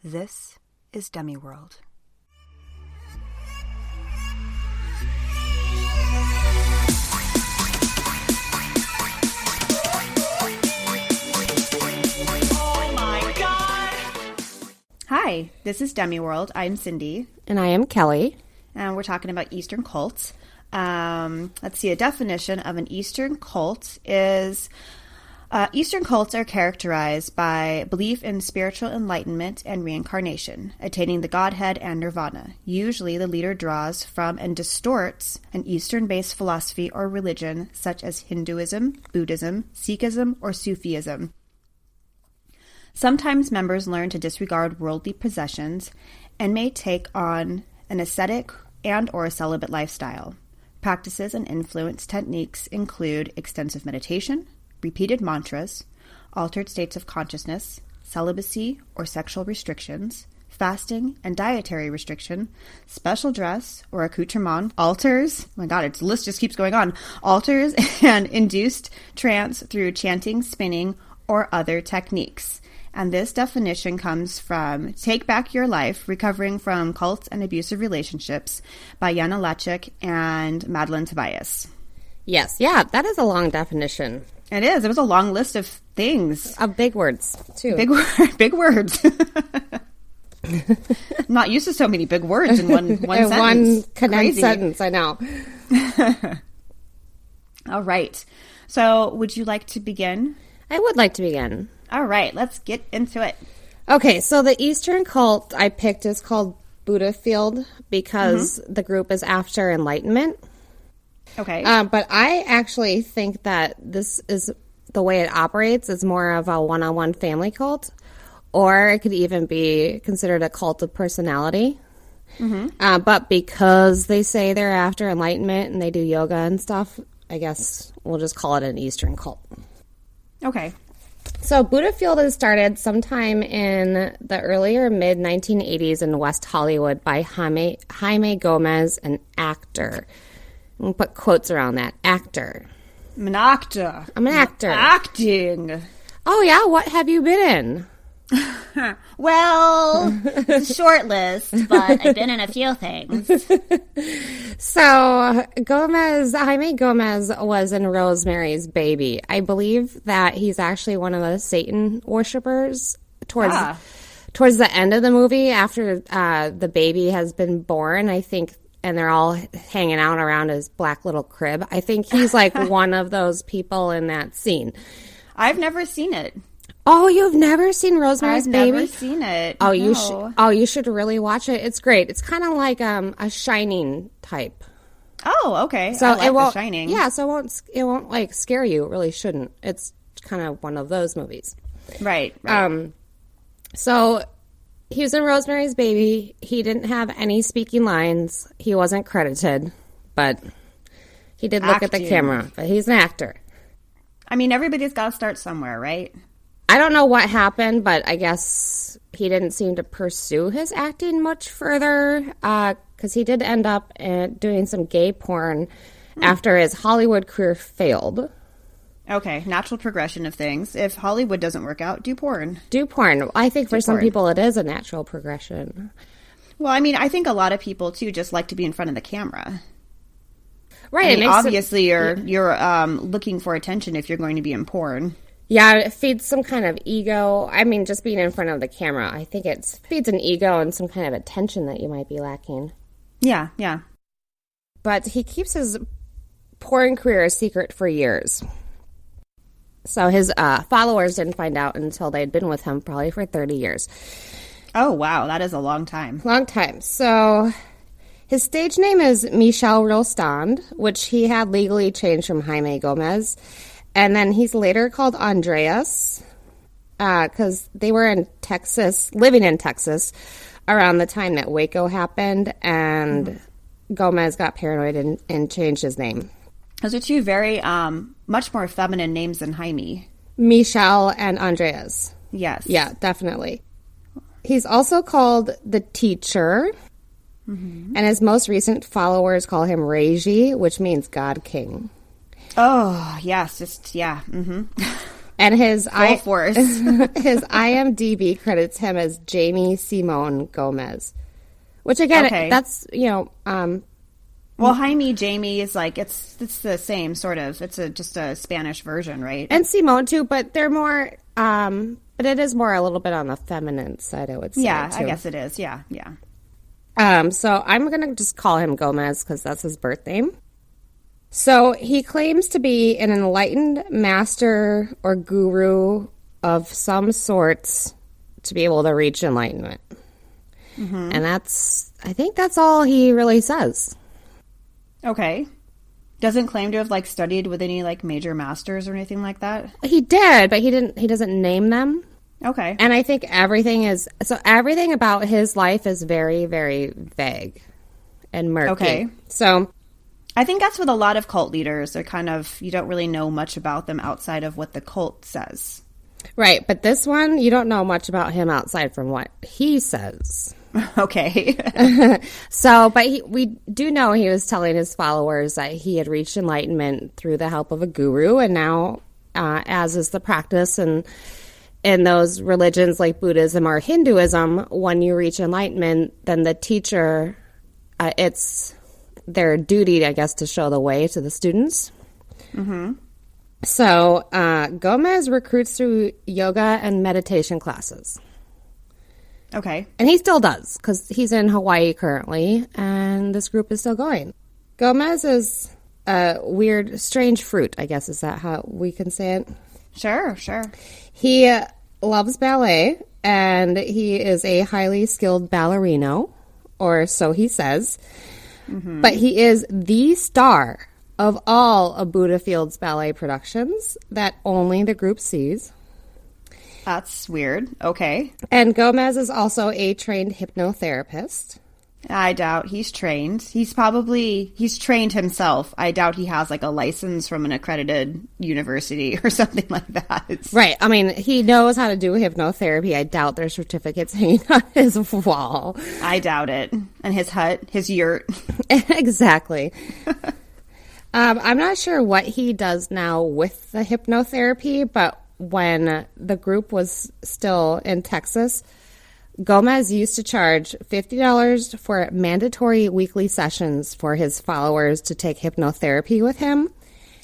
This is Dummy World. Oh my God! Hi, this is Dummy World. I'm Cyndi. And I am Kelly. And we're talking about Eastern cults. Let's see, a definition of an Eastern cult is... Eastern cults are characterized by belief in spiritual enlightenment and reincarnation, attaining the Godhead and nirvana. Usually, the leader draws from and distorts an Eastern-based philosophy or religion, such as Hinduism, Buddhism, Sikhism, or Sufism. Sometimes members learn to disregard worldly possessions and may take on an ascetic and or a celibate lifestyle. Practices and influence techniques include extensive meditation, repeated mantras, altered states of consciousness, celibacy or sexual restrictions, fasting and dietary restriction, special dress or accoutrement, altars, oh my god, the list just keeps going on, altars and induced trance through chanting, spinning, or other techniques. And this definition comes from Take Back Your Life, Recovering from Cults and Abusive Relationships by Yana Lachik and Madeline Tobias. Yes, yeah, that is a long definition. It is. It was a long list of things. Of big words, too. Big words. I'm not used to so many big words in one sentence. One condensed sentence, I know. All right. So, would you like to begin? I would like to begin. All right. Let's get into it. Okay, so the Eastern cult I picked is called Buddhafield because the group is after Enlightenment. Okay. But I actually think that this is the way it operates is more of a one-on-one family cult, or it could even be considered a cult of personality. But because they say they're after enlightenment and they do yoga and stuff, I guess we'll just call it an Eastern cult. Okay. So Buddhafield is started sometime in the earlier mid-1980s in West Hollywood by Jaime Gomez, an actor. We'll put quotes around that. Actor. I'm an actor. I'm an actor. Acting. Oh, yeah? What have you been in? Well, it's a short list, but I've been in a few things. So, Jaime Gomez was in Rosemary's Baby. I believe that he's actually one of the Satan worshipers towards the end of the movie after the baby has been born, I think. And they're all hanging out around his black little crib. I think he's like one of those people in that scene. I've never seen it. Oh, you've never seen Rosemary's Baby? I've never seen it. Oh, no. You should really watch it. It's great. It's kind of like a Shining type. Oh, okay. So I like it won't, The Shining. Yeah, so it won't like scare you. It really shouldn't. It's kind of one of those movies. Right. So he was in Rosemary's Baby. He didn't have any speaking lines. He wasn't credited, but he did look at the camera. But he's an actor. I mean, everybody's got to start somewhere, right? I don't know what happened, but I guess he didn't seem to pursue his acting much further because he did end up doing some gay porn after his Hollywood career failed. Okay, natural progression of things. If Hollywood doesn't work out, do porn. Do porn. I think for some people it is a natural progression. Well, I mean, I think a lot of people, too, just like to be in front of the camera. Right. I mean, obviously, you're looking for attention if you're going to be in porn. Yeah, it feeds some kind of ego. I mean, just being in front of the camera, I think it feeds an ego and some kind of attention that you might be lacking. Yeah. But he keeps his porn career a secret for years. So his followers didn't find out until they'd been with him probably for 30 years. Oh, wow. That is a long time. Long time. So his stage name is Michel Rostand, which he had legally changed from Jaime Gomez. And then he's later called Andreas because they were in Texas, living in Texas, around the time that Waco happened. And Gomez got paranoid and changed his name. Those are two very, much more feminine names than Jaime. Michel and Andreas. Yes. Yeah, definitely. He's also called the Teacher. And his most recent followers call him Reiji, which means God King. Oh, yes. Just, yeah. And his Full force. his IMDb credits him as Jaime Simone Gomez, which again, Okay. that's Well, Jamie is like it's the same sort of. It's just a Spanish version, right? and Simone too, but they're more. But it is more a little bit on the feminine side, I would say. Yeah, too. I guess it is. Yeah, yeah. So I'm gonna just call him Gomez because that's his birth name. So he claims to be an enlightened master or guru of some sorts to be able to reach enlightenment. And I think that's all he really says. Okay. Doesn't claim to have like studied with any like major masters or anything like that. He did, but he doesn't name them. Okay. And I think everything about his life is very, very vague and murky. Okay. So I think that's with a lot of cult leaders. They're kind of, you don't really know much about them outside of what the cult says. right, but this one, you don't know much about him outside from what he says. Okay. So, but we do know he was telling his followers that he had reached enlightenment through the help of a guru, and now, as is the practice in those religions like Buddhism or Hinduism, when you reach enlightenment, then the teacher, it's their duty, I guess, to show the way to the students. Mm-hmm. So, Gomez recruits through yoga and meditation classes. Okay. And he still does, because he's in Hawaii currently, and this group is still going. Gomez is a weird, strange fruit, I guess. Is that how we can say it? Sure, sure. He loves ballet, and he is a highly skilled ballerino, or so he says. Mm-hmm. But he is the star of all of Buddhafield's ballet productions that only the group sees. That's weird. Okay. And Gomez is also a trained hypnotherapist. I doubt he's trained. He's trained himself. I doubt he has like a license from an accredited university or something like that. Right. I mean, he knows how to do hypnotherapy. I doubt there's certificates hanging on his wall. I doubt it. And his hut, his yurt. Exactly. I'm not sure what he does now with the hypnotherapy, but when the group was still in Texas, Gomez used to charge $50 for mandatory weekly sessions for his followers to take hypnotherapy with him.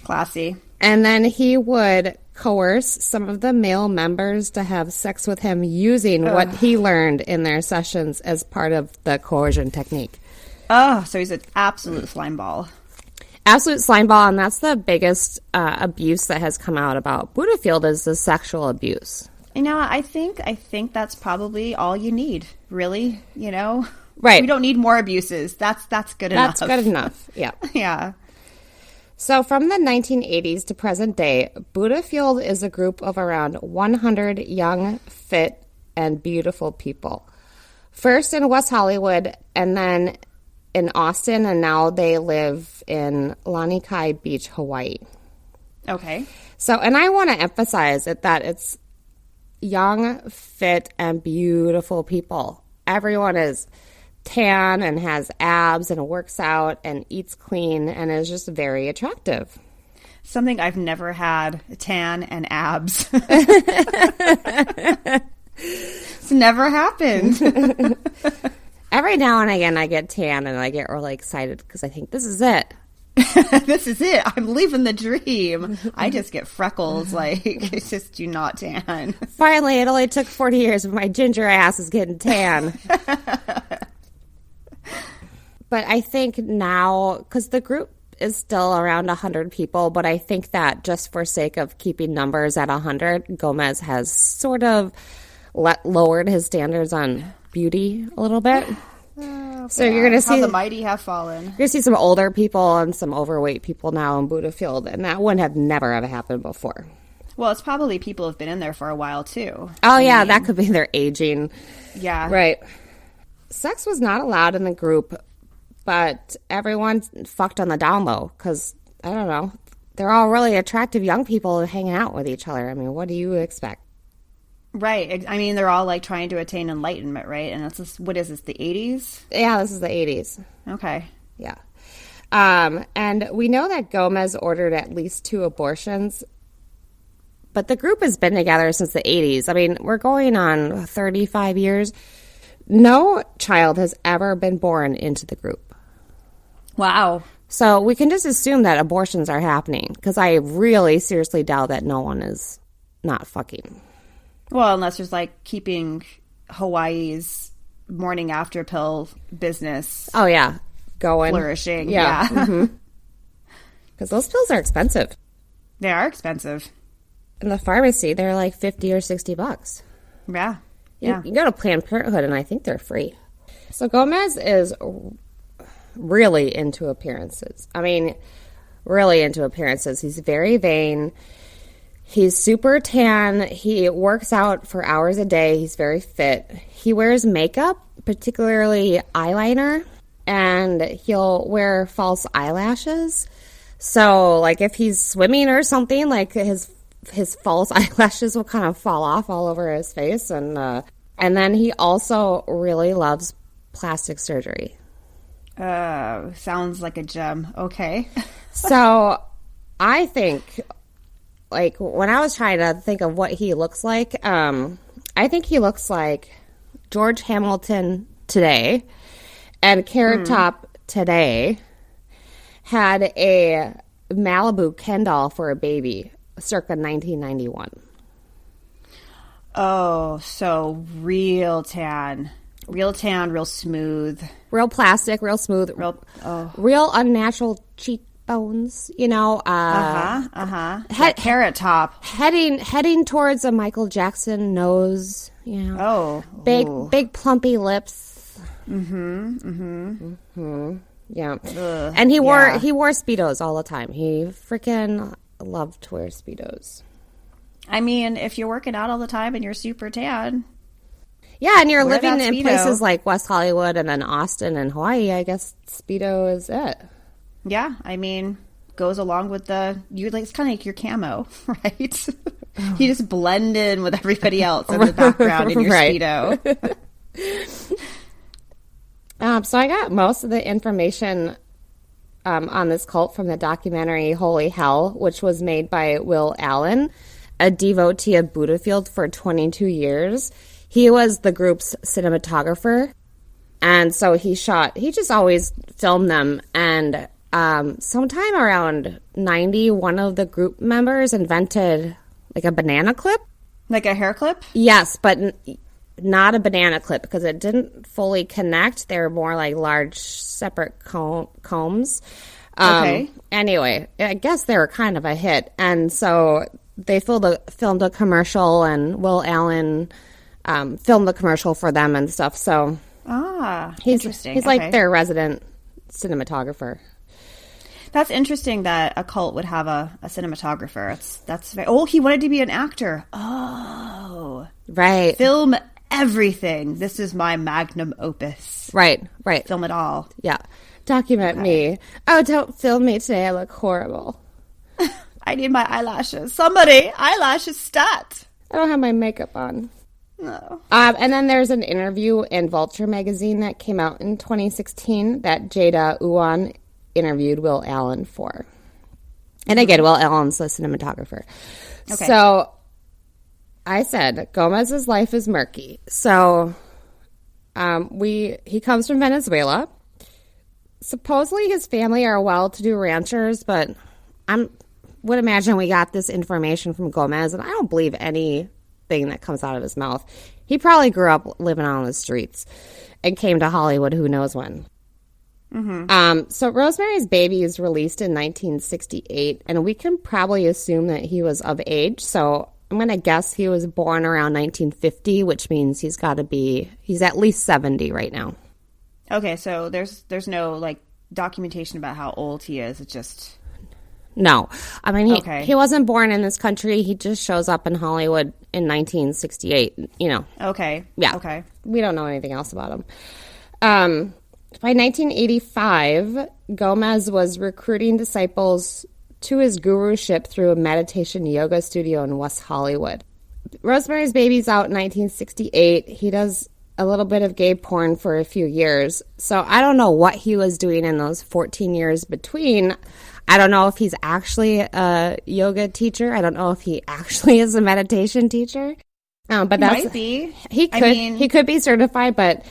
Classy. And then he would coerce some of the male members to have sex with him using what he learned in their sessions as part of the coercion technique. Oh, so he's an absolute slime ball. Absolute slime ball, and that's the biggest abuse that has come out about Buddhafield is the sexual abuse. You know, I think that's probably all you need, really, you know? Right. We don't need more abuses. That's good enough. That's good enough, yeah. Yeah. So from the 1980s to present day, Buddhafield is a group of around 100 young, fit, and beautiful people. First in West Hollywood, and then in Austin, and now they live in Lanikai Beach, Hawaii. Okay. So, and I want to emphasize that it's young, fit, and beautiful people. Everyone is tan and has abs and works out and eats clean and is just very attractive. Something I've never had, tan and abs. It's never happened. Every now and again I get tan and I get really excited because I think this is it. This is it. I'm living the dream. I just get freckles. Like, it's just do not tan. Finally, it only took 40 years, but my ginger ass is getting tan. But I think now, because the group is still around 100 people, but I think that just for sake of keeping numbers at 100, Gomez has sort of lowered his standards on beauty a little bit. So you're going to see how the mighty have fallen. You're going to see some older people and some overweight people now in Buddhafield, and that wouldn't have never have happened before. Well, it's probably people who've been in there for a while too. Oh, yeah, that could be their aging. Yeah. Right. Sex was not allowed in the group, but everyone fucked on the down low because, I don't know, they're all really attractive young people hanging out with each other. I mean, what do you expect? Right. I mean, they're all like trying to attain enlightenment, right? And it's just, what is this, the 80s? Yeah, this is the 80s. Okay. Yeah. And we know that Gomez ordered at least 2 abortions, but the group has been together since the 80s. I mean, we're going on 35 years. No child has ever been born into the group. Wow. So we can just assume that abortions are happening, because I really seriously doubt that no one is not fucking. Well, unless there's like keeping Hawaii's morning after pill business. Oh, yeah. Going. Flourishing. Yeah. Yeah. Because those pills are expensive. They are expensive. In the pharmacy, they're like $50 or $60. Yeah. You go to Planned Parenthood, and I think they're free. So Gomez is really into appearances. I mean, really into appearances. He's very vain. He's super tan. He works out for hours a day. He's very fit. He wears makeup, particularly eyeliner, and he'll wear false eyelashes. So, like, if he's swimming or something, like, his false eyelashes will kind of fall off all over his face. And then he also really loves plastic surgery. Sounds like a gem. Okay. So, I think, like, when I was trying to think of what he looks like, I think he looks like George Hamilton today, and Carrot Top today had a Malibu Ken doll for a baby circa 1991. Oh, so real tan. Real tan, real smooth. Real plastic, real smooth, real unnatural cheekbones, you know. Carrot Top. Heading towards a Michael Jackson nose, you know. Oh. Big plumpy lips. Yeah. Ugh, and he wore Speedos all the time. He freaking loved to wear Speedos. I mean, if you're working out all the time and you're super tan. Yeah, and you're living in places like West Hollywood and then Austin and Hawaii, I guess Speedo is it. Yeah, I mean, goes along with it's kind of like your camo, right? You just blend in with everybody else in the background in your Speedo. So I got most of the information on this cult from the documentary Holy Hell, which was made by Will Allen, a devotee of Buddhafield for 22 years. He was the group's cinematographer, and so he just always filmed them. And sometime around 90, one of the group members invented like a banana clip. Like a hair clip? Yes, but not a banana clip, because it didn't fully connect. They were more like large separate combs. Okay. Anyway, I guess they were kind of a hit. And so they filmed a commercial, and Will Allen filmed the commercial for them and stuff. So interesting. He's like their resident cinematographer. That's interesting that a cult would have a cinematographer. That's very, he wanted to be an actor. Oh. Right. Film everything. This is my magnum opus. Right. Film it all. Yeah. Document me. Oh, don't film me today. I look horrible. I need my eyelashes. Somebody, eyelashes stat. I don't have my makeup on. No. And then there's an interview in Vulture magazine that came out in 2016 that Jada Uwan interviewed Will Allen for. And again, Will Allen's the cinematographer. Okay. So I said Gomez's life is murky. So he comes from Venezuela. Supposedly his family are well-to-do ranchers, but would imagine we got this information from Gomez, and I don't believe anything that comes out of his mouth. He probably grew up living on the streets and came to Hollywood who knows when. Mm-hmm. So Rosemary's Baby is released in 1968, and we can probably assume that he was of age. So I'm going to guess he was born around 1950, which means he's at least 70 right now. Okay, so there's no like documentation about how old he is. It's just no. I mean, he wasn't born in this country. He just shows up in Hollywood in 1968. You know. Okay. Yeah. Okay. We don't know anything else about him. By 1985, Gomez was recruiting disciples to his guruship through a meditation yoga studio in West Hollywood. Rosemary's Baby's out in 1968. He does a little bit of gay porn for a few years. So I don't know what he was doing in those 14 years between. I don't know if he's actually a yoga teacher. I don't know if he actually is a meditation teacher. But that's might be. He could be certified, but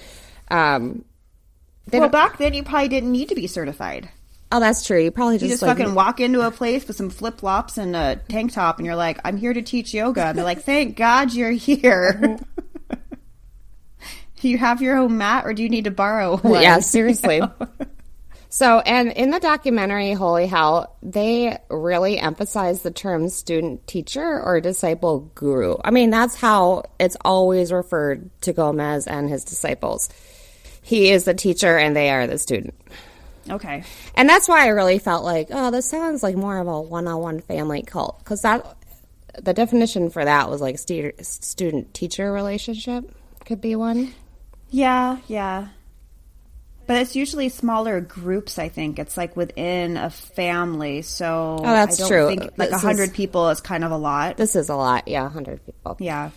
well, back then you probably didn't need to be certified. Oh, that's true. You probably just like, fucking walk into a place with some flip flops and a tank top, and you're like, "I'm here to teach yoga." And they're like, "Thank God you're here." Do you have your own mat, or do you need to borrow one? Yeah, seriously. So, and in the documentary Holy Hell, they really emphasize the term student teacher or disciple guru. I mean, that's how it's always referred to Gomez and his disciples. He is the teacher and they are the student. Okay. And that's why I really felt like, oh, this sounds like more of a one-on-one family cult. Because the definition for that was like student-teacher relationship could be one. Yeah, yeah. But it's usually smaller groups, I think. It's like within a family. So that's true. Think like 100 people is kind of a lot. This is a lot. Yeah, 100 people. Yeah.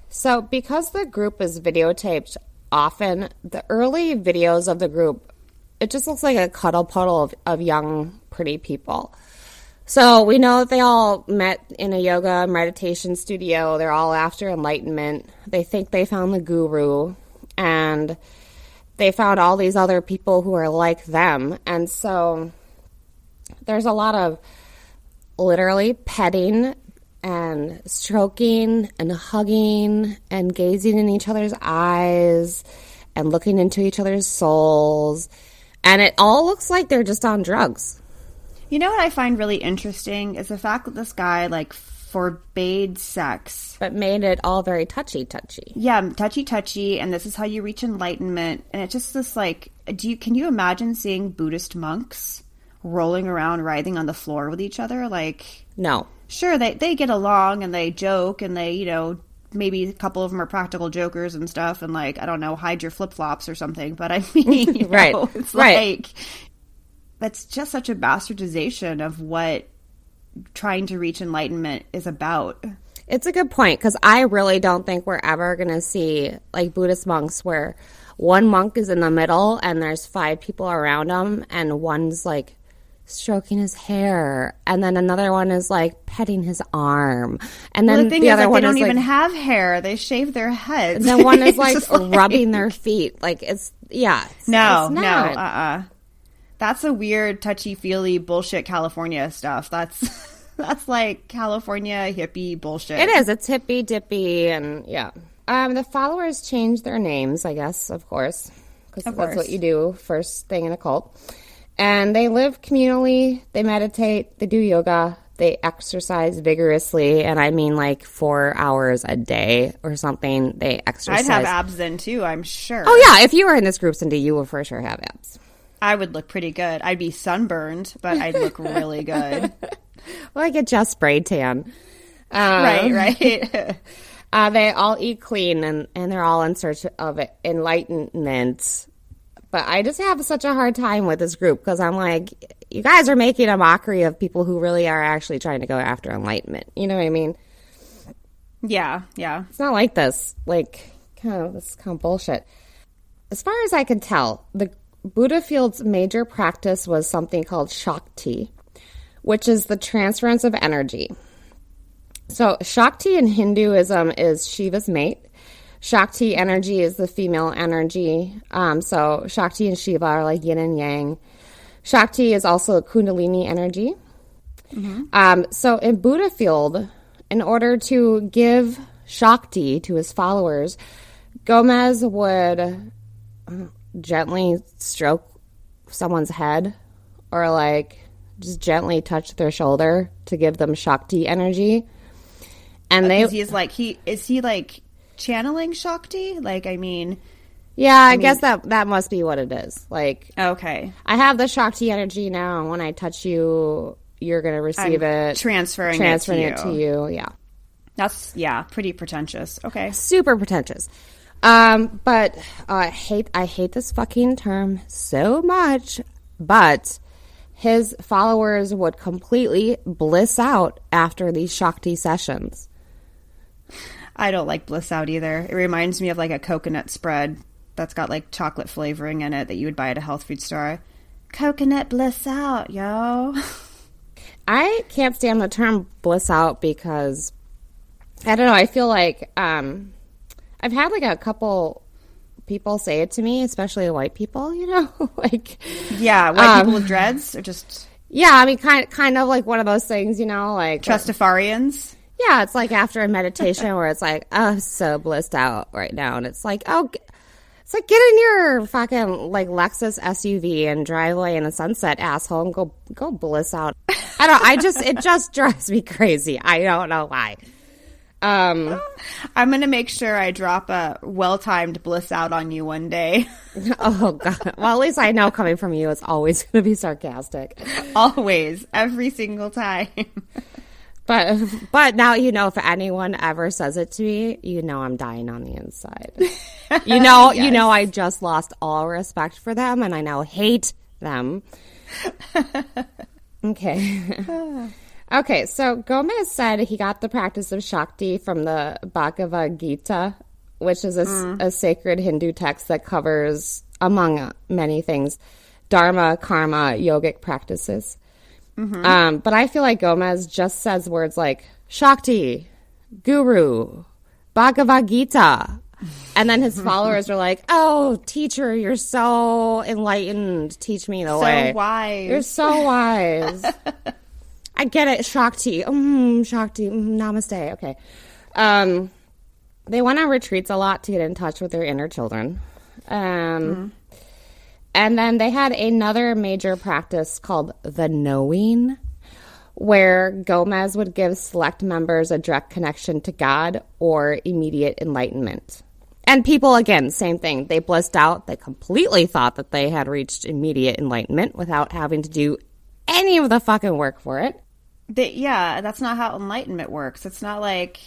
So because the group is videotaped often, the early videos of the group, it just looks like a cuddle puddle of young, pretty people. So we know that they all met in a yoga meditation studio. They're all after enlightenment. They think they found the guru, and they found all these other people who are like them. And so there's a lot of literally petting and stroking and hugging and gazing in each other's eyes and looking into each other's souls. And it all looks like they're just on drugs. You know what I find really interesting is the fact that this guy, like, forbade sex. But made it all very touchy-touchy. Yeah, touchy-touchy, and this is how you reach enlightenment. And it's just this, like, can you imagine seeing Buddhist monks rolling around, writhing on the floor with each other? Like, no. Sure, they get along, and they joke, and they, you know, maybe a couple of them are practical jokers and stuff, and, like, I don't know, hide your flip-flops or something. But, I mean, you right. know, it's right. like, that's just such a bastardization of what trying to reach enlightenment is about. It's a good point, because I really don't think we're ever going to see, like, Buddhist monks where one monk is in the middle and there's 5 people around him, and one's, like, stroking his hair, and then another one is, like, petting his arm, and then the other one is, they don't even like, have hair. They shave their heads. And then one is, like, rubbing their feet. Like, it's, yeah. No. That's a weird, touchy-feely bullshit California stuff. That's like California hippie bullshit. It is. It's hippy-dippy, and yeah. The followers change their names, I guess, of course. Because that's what you do first thing in a cult. And they live communally. They meditate. They do yoga. They exercise vigorously. And I mean like 4 hours a day or something. They exercise. I'd have abs then, too, I'm sure. Oh, yeah. If you were in this group, Cyndi, you would for sure have abs. I would look pretty good. I'd be sunburned, but I'd look really good. Well, I get just spray tan. Right. They all eat clean, and they're all in search of enlightenment. But I just have such a hard time with this group, because I'm like, you guys are making a mockery of people who really are actually trying to go after enlightenment. You know what I mean? Yeah. It's not like this. Like, this is kind of bullshit. As far as I can tell, the Buddhafield's major practice was something called Shakti, which is the transference of energy. So Shakti in Hinduism is Shiva's mate. Shakti energy is the female energy. So Shakti and Shiva are like yin and yang. Shakti is also Kundalini energy. Mm-hmm. So in Buddhafield, in order to give Shakti to his followers, Gomez would gently stroke someone's head, or like just gently touch their shoulder to give them Shakti energy. And is he like channeling Shakti? Like, I mean, yeah, I guess that must be what it is. Like, okay, I have the Shakti energy now, and when I touch you, you're going to receive it. Transferring it to you. Yeah. That's, pretty pretentious. Okay. Super pretentious. But I hate this fucking term so much, but his followers would completely bliss out after these Shakti sessions. I don't like bliss out either. It reminds me of like a coconut spread that's got like chocolate flavoring in it that you would buy at a health food store. Coconut bliss out, yo. I can't stand the term bliss out because, I don't know, I feel like I've had like a couple people say it to me, especially white people, you know? Like, yeah, white people with dreads or just... Yeah, I mean, kind of like one of those things, you know, like... Trustafarians? Yeah, it's like after a meditation where it's like, oh, I'm so blissed out right now. And it's like, oh, it's like get in your fucking like Lexus SUV and drive away in the sunset, asshole, and go bliss out. It just drives me crazy. I don't know why. I'm going to make sure I drop a well-timed bliss out on you one day. Oh, God. Well, at least I know coming from you, it's always going to be sarcastic. Always. Every single time. But now, you know, if anyone ever says it to me, you know I'm dying on the inside. You know, Yes. You know I just lost all respect for them, and I now hate them. Okay. Okay, so Gomez said he got the practice of Shakti from the Bhagavad Gita, which is a sacred Hindu text that covers, among many things, dharma, karma, yogic practices. Mm-hmm. But I feel like Gomez just says words like Shakti, Guru, Bhagavad Gita. And then his followers are like, oh, teacher, you're so enlightened. Teach me the way. So wise. You're so wise. I get it. Shakti. Shakti. Namaste. Okay. They went on retreats a lot to get in touch with their inner children. And then they had another major practice called the knowing, where Gomez would give select members a direct connection to God or immediate enlightenment. And people, again, same thing. They blissed out. They completely thought that they had reached immediate enlightenment without having to do any of the fucking work for it. Yeah, that's not how enlightenment works. It's not like...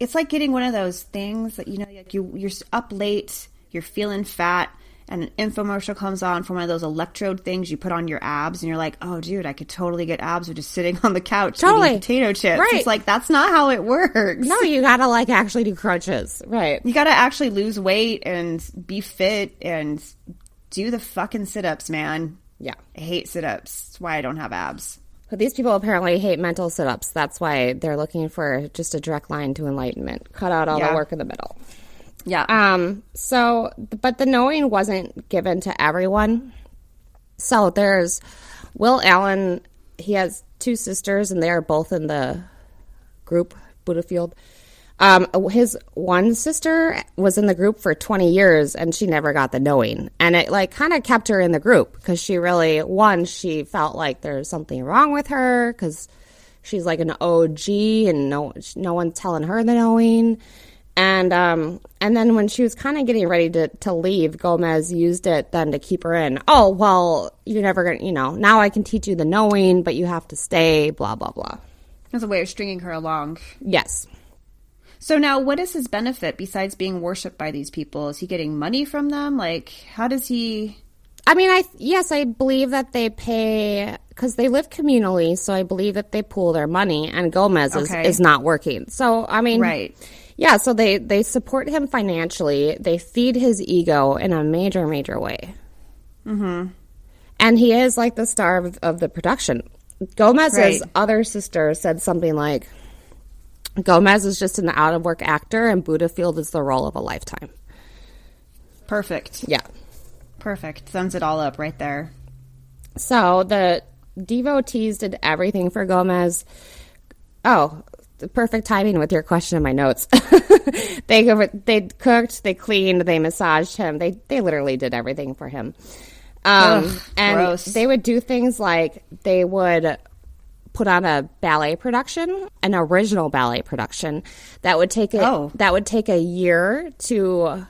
It's like getting one of those things that, you know, like you're up late, you're feeling fat, and an infomercial comes on for one of those electrode things you put on your abs, and you're like, oh, dude, I could totally get abs with just sitting on the couch eating potato chips. Right. It's like, that's not how it works. No, you gotta, like, actually do crunches. Right. You gotta actually lose weight and be fit and do the fucking sit-ups, man. Yeah. I hate sit-ups. That's why I don't have abs. But these people apparently hate mental sit-ups. That's why they're looking for just a direct line to enlightenment. Cut out all the work in the middle. Yeah. But the knowing wasn't given to everyone. So there's Will Allen. He has two sisters, and they are both in the group, Buddhafield. His one sister was in the group for 20 years, and she never got the knowing. And it, like, kind of kept her in the group because she really, she felt like there's something wrong with her because she's like an OG and no one's telling her the knowing. And then when she was kind of getting ready to leave, Gomez used it then to keep her in. Oh, well, you're never going to, now I can teach you the knowing, but you have to stay, blah, blah, blah. As a way of stringing her along. Yes. So now, what is his benefit besides being worshipped by these people? Is he getting money from them? Like, how does he... I mean, I believe that they pay, because they live communally, so I believe that they pool their money, and Gomez is not working. So, I mean... Right. Yeah, so they support him financially. They feed his ego in a major, major way. Mm-hmm. And he is like the star of the production. Gomez's other sister said something like, Gomez is just an out-of-work actor, and Buddhafield is the role of a lifetime. Perfect. Yeah. Perfect. Sums it all up right there. So the devotees did everything for Gomez. Oh, the perfect timing with your question in my notes. They cooked, they cleaned, they massaged him. They literally did everything for him. And gross. They would do things like they would put on a ballet production, an original ballet production that would take a year to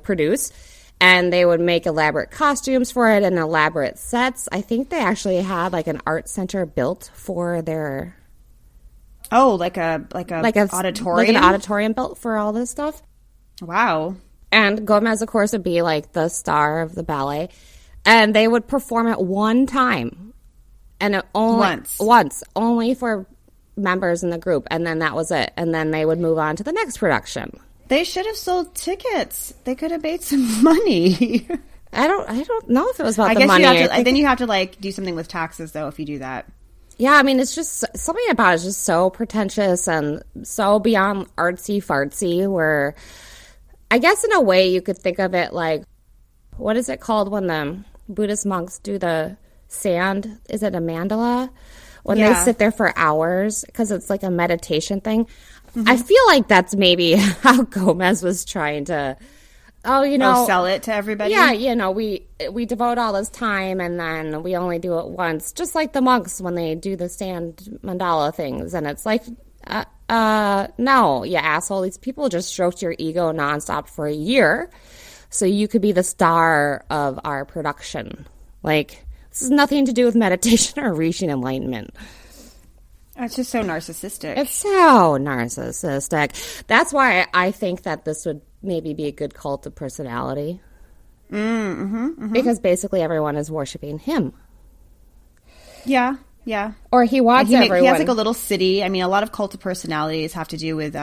produce, and they would make elaborate costumes for it and elaborate sets. I think they actually had like an art center built for their like an auditorium, like an auditorium built for all this stuff. Wow. And Gomez, of course, would be like the star of the ballet, and they would perform it one time. And once, only for members in the group, and then that was it. And then they would move on to the next production. They should have sold tickets. They could have made some money. I don't know if it was about I the guess money. then you have to like do something with taxes though if you do that. Yeah, I mean, it's just something about it is just so pretentious and so beyond artsy fartsy. Where I guess in a way you could think of it like, what is it called when the Buddhist monks do the sand? Is it a mandala? When they sit there for hours because it's like a meditation thing. Mm-hmm. I feel like that's maybe how Gomez was trying to, sell it to everybody. Yeah, we devote all this time and then we only do it once, just like the monks when they do the sand mandala things. And it's like, no, you asshole. These people just stroked your ego nonstop for a year so you could be the star of our production. Like, this has nothing to do with meditation or reaching enlightenment. It's just so narcissistic. It's so narcissistic. That's why I think that this would maybe be a good cult of personality. Because basically everyone is worshiping him. Yeah. Or he wants everyone. He has like a little city. I mean, a lot of cult of personalities have to do with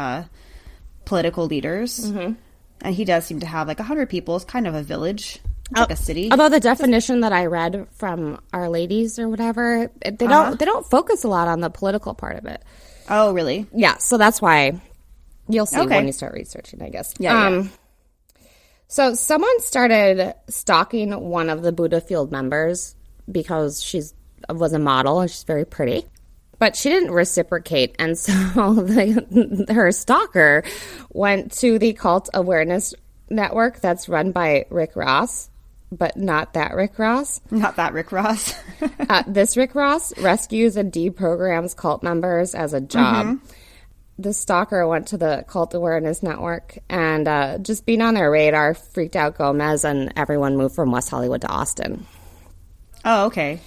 political leaders. Mm-hmm. And he does seem to have like 100 people. It's kind of a village. It's like a city. Although the definition that I read from Our Ladies or whatever, they don't focus a lot on the political part of it. Oh, really? Yeah, so that's why you'll see when you start researching, I guess. Yeah. So someone started stalking one of the Buddhafield members because she was a model and she's very pretty. But she didn't reciprocate, and so her stalker went to the Cult Awareness Network that's run by Rick Ross. But not that Rick Ross. Not that Rick Ross. This Rick Ross rescues and deprograms cult members as a job. Mm-hmm. The stalker went to the Cult Awareness Network and just being on their radar freaked out Gomez, and everyone moved from West Hollywood to Austin. Oh, okay.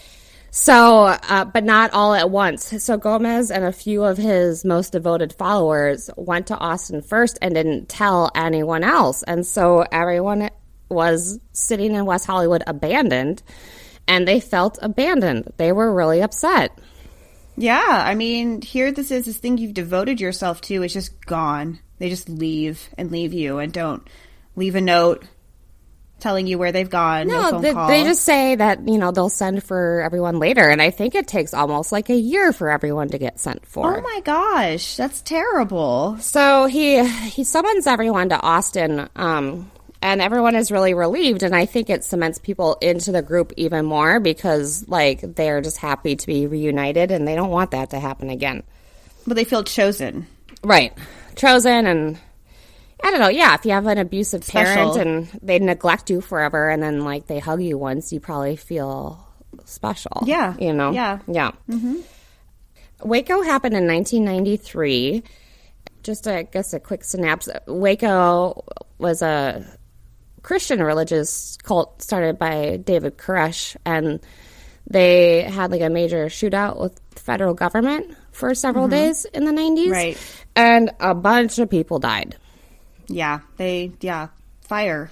So, but not all at once. So Gomez and a few of his most devoted followers went to Austin first and didn't tell anyone else. And so everyone was sitting in West Hollywood abandoned, and they felt abandoned. They were really upset. Yeah, I mean, here this thing you've devoted yourself to is just gone. They just leave you and don't leave a note telling you where they've gone. No phone call. They just say that, they'll send for everyone later, and I think it takes almost like a year for everyone to get sent for. Oh my gosh, that's terrible. So he summons everyone to Austin, and everyone is really relieved, and I think it cements people into the group even more because, they're just happy to be reunited, and they don't want that to happen again. But they feel chosen. Right. Chosen, and I don't know, yeah, if you have an abusive parent and they neglect you forever and then, they hug you once, you probably feel special. Yeah. Yeah. Yeah. Mm-hmm. Waco happened in 1993. Just, I guess, a quick synopsis. Waco was a Christian religious cult started by David Koresh, and they had a major shootout with the federal government for several days in the 90s. Right. And a bunch of people died. Yeah. Fire.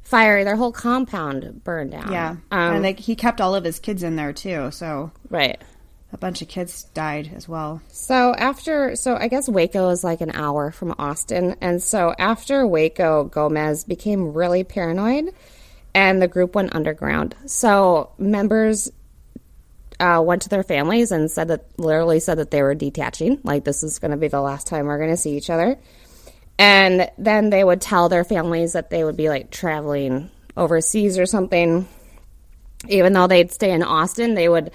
Their whole compound burned down. Yeah. And he kept all of his kids in there too, so. Right. A bunch of kids died as well. So I guess Waco is an hour from Austin. And so after Waco, Gomez became really paranoid and the group went underground. So members went to their families and literally said that they were detaching. This is going to be the last time we're going to see each other. And then they would tell their families that they would be traveling overseas or something. Even though they'd stay in Austin, they would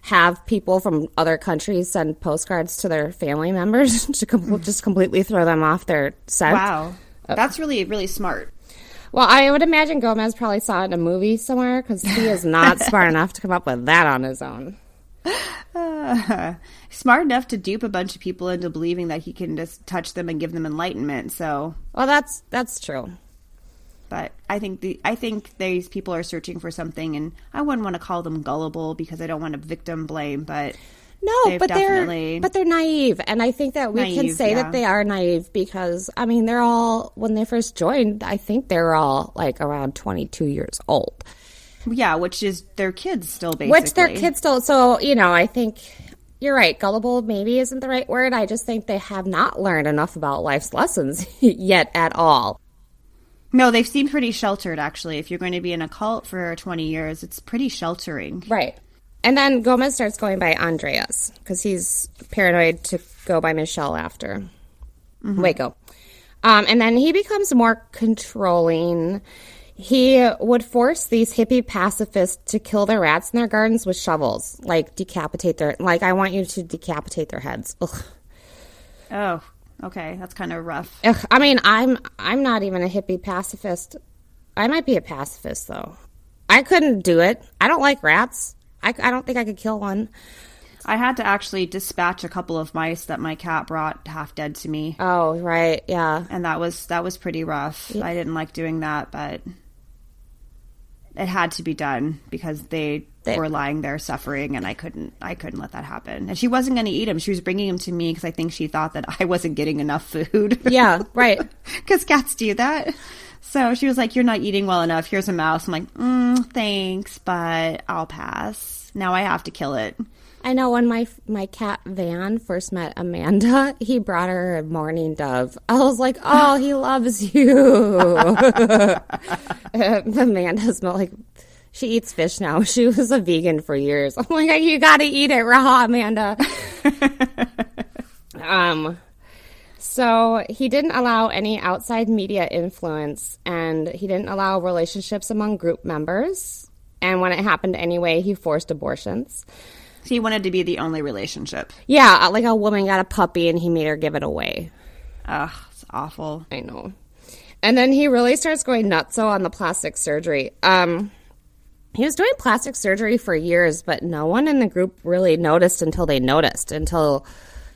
have people from other countries send postcards to their family members to just completely throw them off their scent. Wow. That's really, really smart. Well, I would imagine Gomez probably saw it in a movie somewhere because he is not smart enough to come up with that on his own. Smart enough to dupe a bunch of people into believing that he can just touch them and give them enlightenment. So, well, that's true. But I think these people are searching for something, and I wouldn't want to call them gullible because I don't want to victim blame. But no, they're naive, and I think that we can say that they are naive because they're all, when they first joined, I think they're all around 22 years old. Yeah, which is their kids still, basically. So I think you're right. Gullible maybe isn't the right word. I just think they have not learned enough about life's lessons yet at all. No, they seem pretty sheltered, actually. If you're going to be in a cult for 20 years, it's pretty sheltering. Right. And then Gomez starts going by Andreas because he's paranoid to go by Michel after Waco. And then he becomes more controlling. He would force these hippie pacifists to kill their rats in their gardens with shovels, like decapitate their, like, I want you to decapitate their heads. Ugh. Oh, okay. That's kind of rough. Ugh. I mean, I'm not even a hippie pacifist. I might be a pacifist, though. I couldn't do it. I don't like rats. I don't think I could kill one. I had to actually dispatch a couple of mice that my cat brought half dead to me. Oh, right. Yeah. And that was pretty rough. Yeah. I didn't like doing that, but it had to be done because they were lying there suffering, and I couldn't let that happen. And she wasn't going to eat them. She was bringing them to me because I think she thought that I wasn't getting enough food. Yeah, right. Because cats do that. So she was like, "You're not eating well enough. Here's a mouse." I'm like, "Thanks, but I'll pass. Now I have to kill it." I know when my cat Van first met Amanda, he brought her a mourning dove. I was like, "Oh, he loves you." Amanda's not like, she eats fish now. She was a vegan for years. I'm like, "You got to eat it raw, Amanda." So he didn't allow any outside media influence, and he didn't allow relationships among group members. And when it happened anyway, he forced abortions. He wanted to be the only relationship. Yeah, like a woman got a puppy and he made her give it away. Ugh, it's awful. I know. And then he really starts going nutso on the plastic surgery. He was doing plastic surgery for years, but no one in the group really noticed until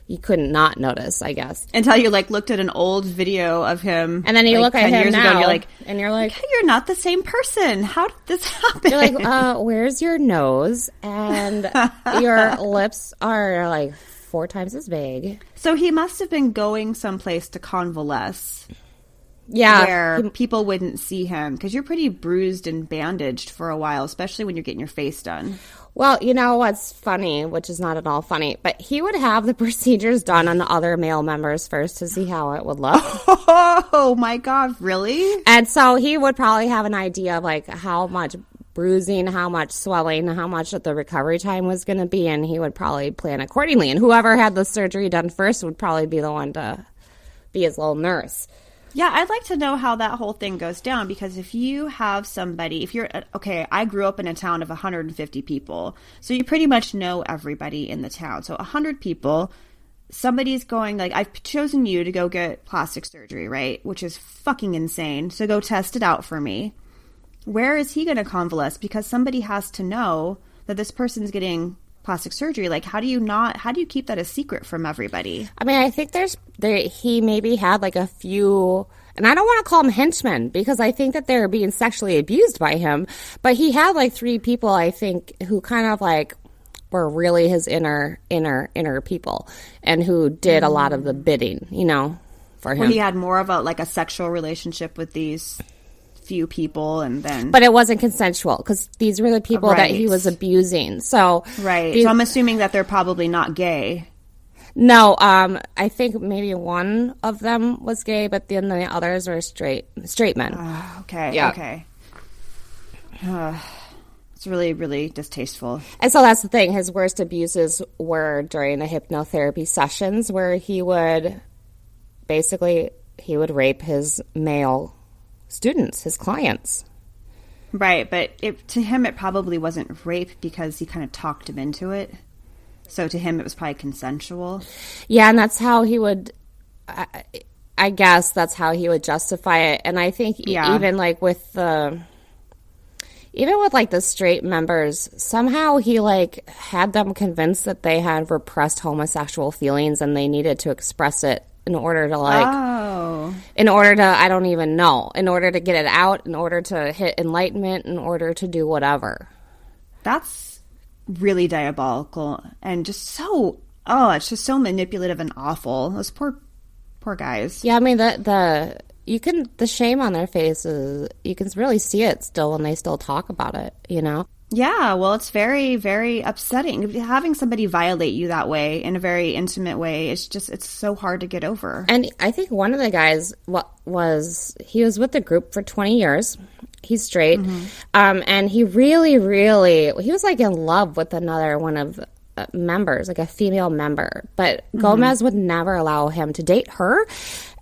you couldn't not notice, I guess. Until you looked at an old video of him. And then you look at him now, and you're like, you're not the same person. How did this happen? You're like, where's your nose? And your lips are like 4 times as big. So he must have been going someplace to convalesce. Yeah. Where people wouldn't see him. Because you're pretty bruised and bandaged for a while, especially when you're getting your face done. Well, you know what's funny, which is not at all funny, but he would have the procedures done on the other male members first to see how it would look. Oh, my God, really? And so he would probably have an idea of, like, how much bruising, how much swelling, how much the recovery time was going to be, and he would probably plan accordingly. And whoever had the surgery done first would probably be the one to be his little nurse. Yeah, I'd like to know how that whole thing goes down, because if you have somebody, I grew up in a town of 150 people, so you pretty much know everybody in the town. So 100 people, somebody's going, I've chosen you to go get plastic surgery, right? Which is fucking insane. So go test it out for me. Where is he going to convalesce? Because somebody has to know that this person's getting plastic surgery. How do you keep that a secret from everybody? I mean, I think he maybe had a few, and I don't want to call them henchmen because I think that they're being sexually abused by him, but he had 3 people, I think, who kind of were really his inner people and who did a lot of the bidding, for him. Well, he had more of a sexual relationship with these few people, and then, but it wasn't consensual because these were the people that he was abusing. So right. So I'm assuming that they're probably not gay. No, I think maybe one of them was gay, but then the others were straight men. Okay. Yeah. Okay. It's really, really distasteful. And so that's the thing. His worst abuses were during the hypnotherapy sessions, where he would rape his male students, his clients. Right, but to him it probably wasn't rape because he kind of talked him into it. So to him it was probably consensual. Yeah, and that's how he would, I guess that's how he would justify it. And I think even with the straight members, somehow he had them convinced that they had repressed homosexual feelings and they needed to express it in order to I don't even know, in order to get it out, in order to hit enlightenment, in order to do whatever. That's really diabolical and just it's just so manipulative and awful. Those poor guys. Yeah, I mean the shame on their faces, you can really see it still when they still talk about it, Yeah, well, it's very, very upsetting. Having somebody violate you that way in a very intimate way, it's so hard to get over. And I think one of the guys he was with the group for 20 years. He's straight. And he really, really, he was like in love with another one of the members, like a female member. But Gomez would never allow him to date her.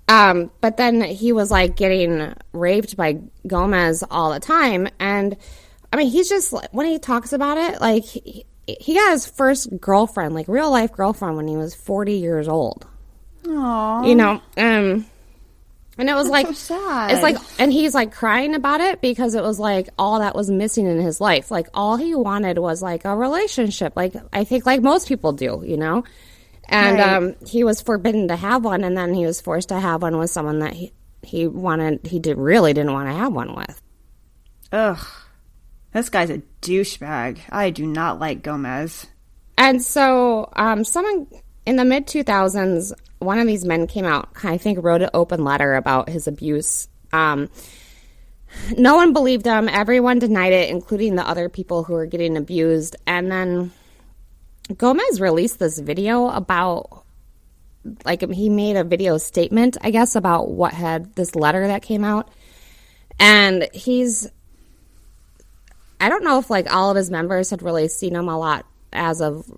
But then he was like getting raped by Gomez all the time. And I mean, he's just, when he talks about it, like, he got his first girlfriend, like, real-life girlfriend, when he was 40 years old. Aww. You know, and it was like, so sad. It's like, and he's, like, crying about it because it was, like, all that was missing in his life. Like, all he wanted was, like, a relationship. Like, I think, like most people do, you know? And he was forbidden to have one, and then he was forced to have one with someone that he really didn't want to have one with. Ugh. This guy's a douchebag. I do not like Gomez. And so someone in the mid-2000s, one of these men came out, I think wrote an open letter about his abuse. No one believed him. Everyone denied it, including the other people who were getting abused. And then Gomez released this video about, like, he made a video statement, I guess, about what had this letter that came out. And I don't know if, like, all of his members had really seen him a lot as of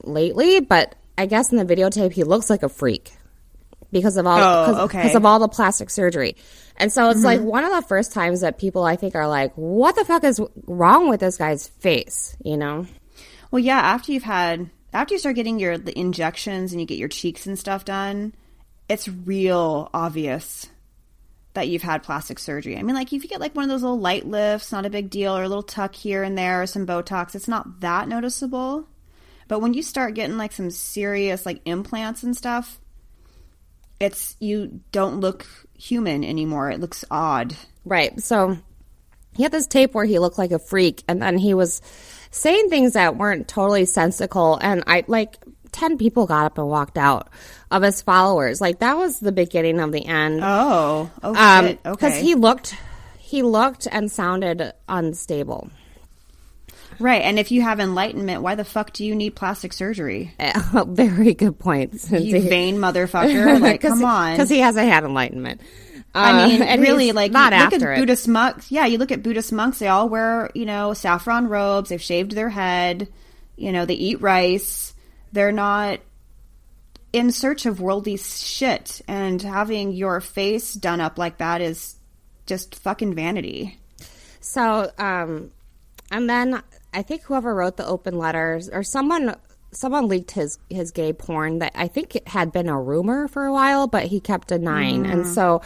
lately, but I guess in the videotape he looks like a freak because of all because of all the plastic surgery. And so it's like one of the first times that people, I think, are like, what the fuck is wrong with this guy's face, you know? Well, yeah, after you start getting the injections and you get your cheeks and stuff done, it's real obvious that you've had plastic surgery. I mean, like, if you get like one of those little light lifts, not a big deal, or a little tuck here and there, or some Botox, it's not that noticeable. But when you start getting like some serious like implants and stuff, you don't look human anymore. It looks odd. Right. So he had this tape where he looked like a freak, and then he was saying things that weren't totally sensical, and 10 people got up and walked out of his followers. Like, that was the beginning of the end. Oh, shit. Okay. Because he looked and sounded unstable. Right, and if you have enlightenment, why the fuck do you need plastic surgery? Very good point, Cyndi. You vain motherfucker. Like, come on. Because he hasn't had enlightenment. I mean, and really, like, not you look after at it. Buddhist monks. Yeah, you look at Buddhist monks. They all wear, saffron robes. They've shaved their head. They eat rice. They're not in search of worldly shit. And having your face done up like that is just fucking vanity. So, and then I think whoever wrote the open letters, or someone leaked his gay porn that I think it had been a rumor for a while, but he kept denying. And so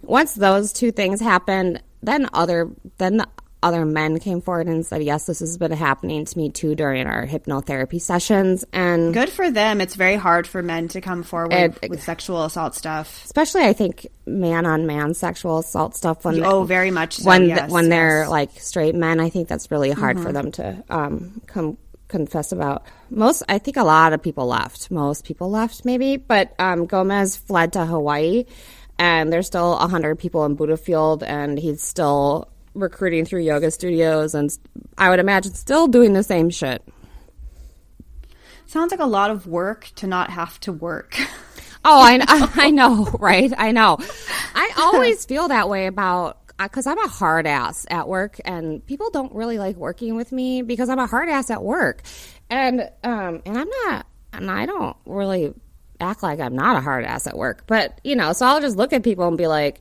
once those two things happened, then the other men came forward and said, yes, this has been happening to me too during our hypnotherapy sessions. And good for them. It's very hard for men to come forward with sexual assault stuff. Especially, I think, man-on-man sexual assault stuff. Very much so, when they're, like, straight men. I think that's really hard for them to come confess about. I think a lot of people left. Most people left, maybe. But Gomez fled to Hawaii, and there's still 100 people in Buddhafield, and he's still recruiting through yoga studios, and I would imagine still doing the same shit. Sounds like a lot of work to not have to work. Oh, I know, right? I know. I always feel that way because I'm a hard ass at work, and people don't really like working with me because I'm a hard ass at work, and I'm not, and I don't really act like I'm not a hard ass at work, but so I'll just look at people and be like,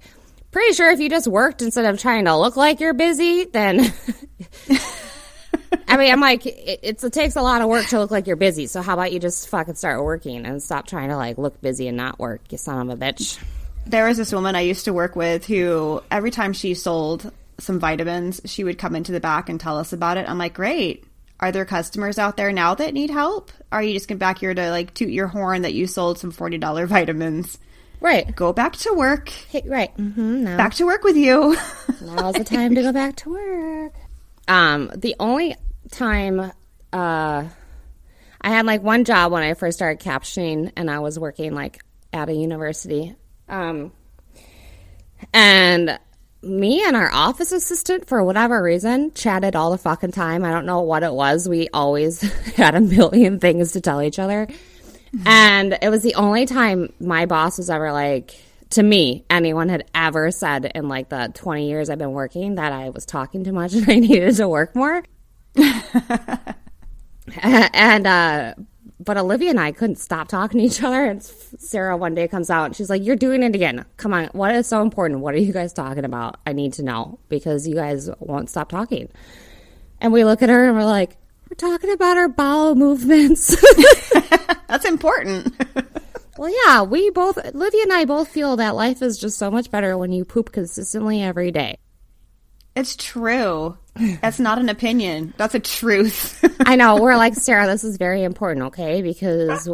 pretty sure if you just worked instead of trying to look like you're busy, then I mean, I'm like, it takes a lot of work to look like you're busy. So how about you just fucking start working and stop trying to like look busy and not work, you son of a bitch. There was this woman I used to work with who every time she sold some vitamins, she would come into the back and tell us about it. I'm like, great. Are there customers out there now that need help? Are you just back here to like toot your horn that you sold some $40 vitamins? Right. Go back to work. Hey, right. No. Back to work with you. Now's the time to go back to work. The only time I had like one job when I first started captioning, and I was working like at a university. And me and our office assistant, for whatever reason, chatted all the fucking time. I don't know what it was. We always had a million things to tell each other. And it was the only time my boss was ever like, to me, anyone had ever said in like the 20 years I've been working that I was talking too much and I needed to work more. But Olivia and I couldn't stop talking to each other. And Sarah one day comes out and she's like, "You're doing it again. Come on. What is so important? What are you guys talking about? I need to know because you guys won't stop talking." And we look at her and we're like, "We're talking about our bowel movements." That's important. Well, yeah, Olivia and I both feel that life is just so much better when you poop consistently every day. It's true. That's not an opinion. That's a truth. I know. We're like, Sarah, this is very important, okay? Because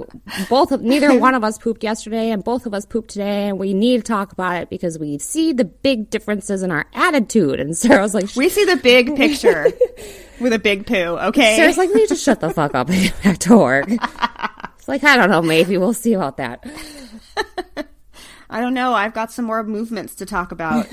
neither one of us pooped yesterday and both of us pooped today, and we need to talk about it because we see the big differences in our attitude. And Sarah's like, we see the big picture with a big poo, okay? Sarah's like, we need to shut the fuck up and get back to work. It's like, I don't know, maybe we'll see about that. I don't know. I've got some more movements to talk about.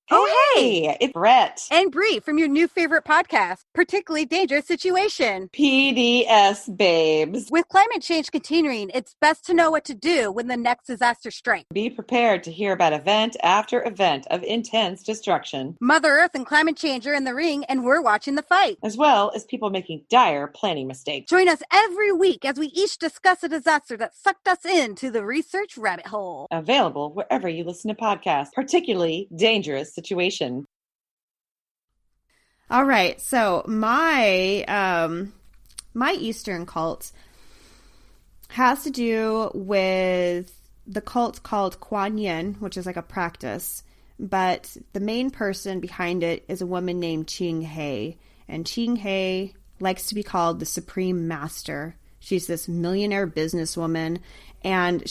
Oh, hey, it's Brett. And Bree from your new favorite podcast, Particularly Dangerous Situation. PDS babes. With climate change continuing, it's best to know what to do when the next disaster strikes. Be prepared to hear about event after event of intense destruction. Mother Earth and climate change are in the ring, and we're watching the fight. As well as people making dire planning mistakes. Join us every week as we each discuss a disaster that sucked us into the research rabbit hole. Available wherever you listen to podcasts. Particularly Dangerous Situation. All right, so my Eastern cult has to do with the cult called Quan Yin, which is like a practice, but the main person behind it is a woman named Ching Hai, and Ching Hai likes to be called the Supreme Master. She's this millionaire businesswoman, and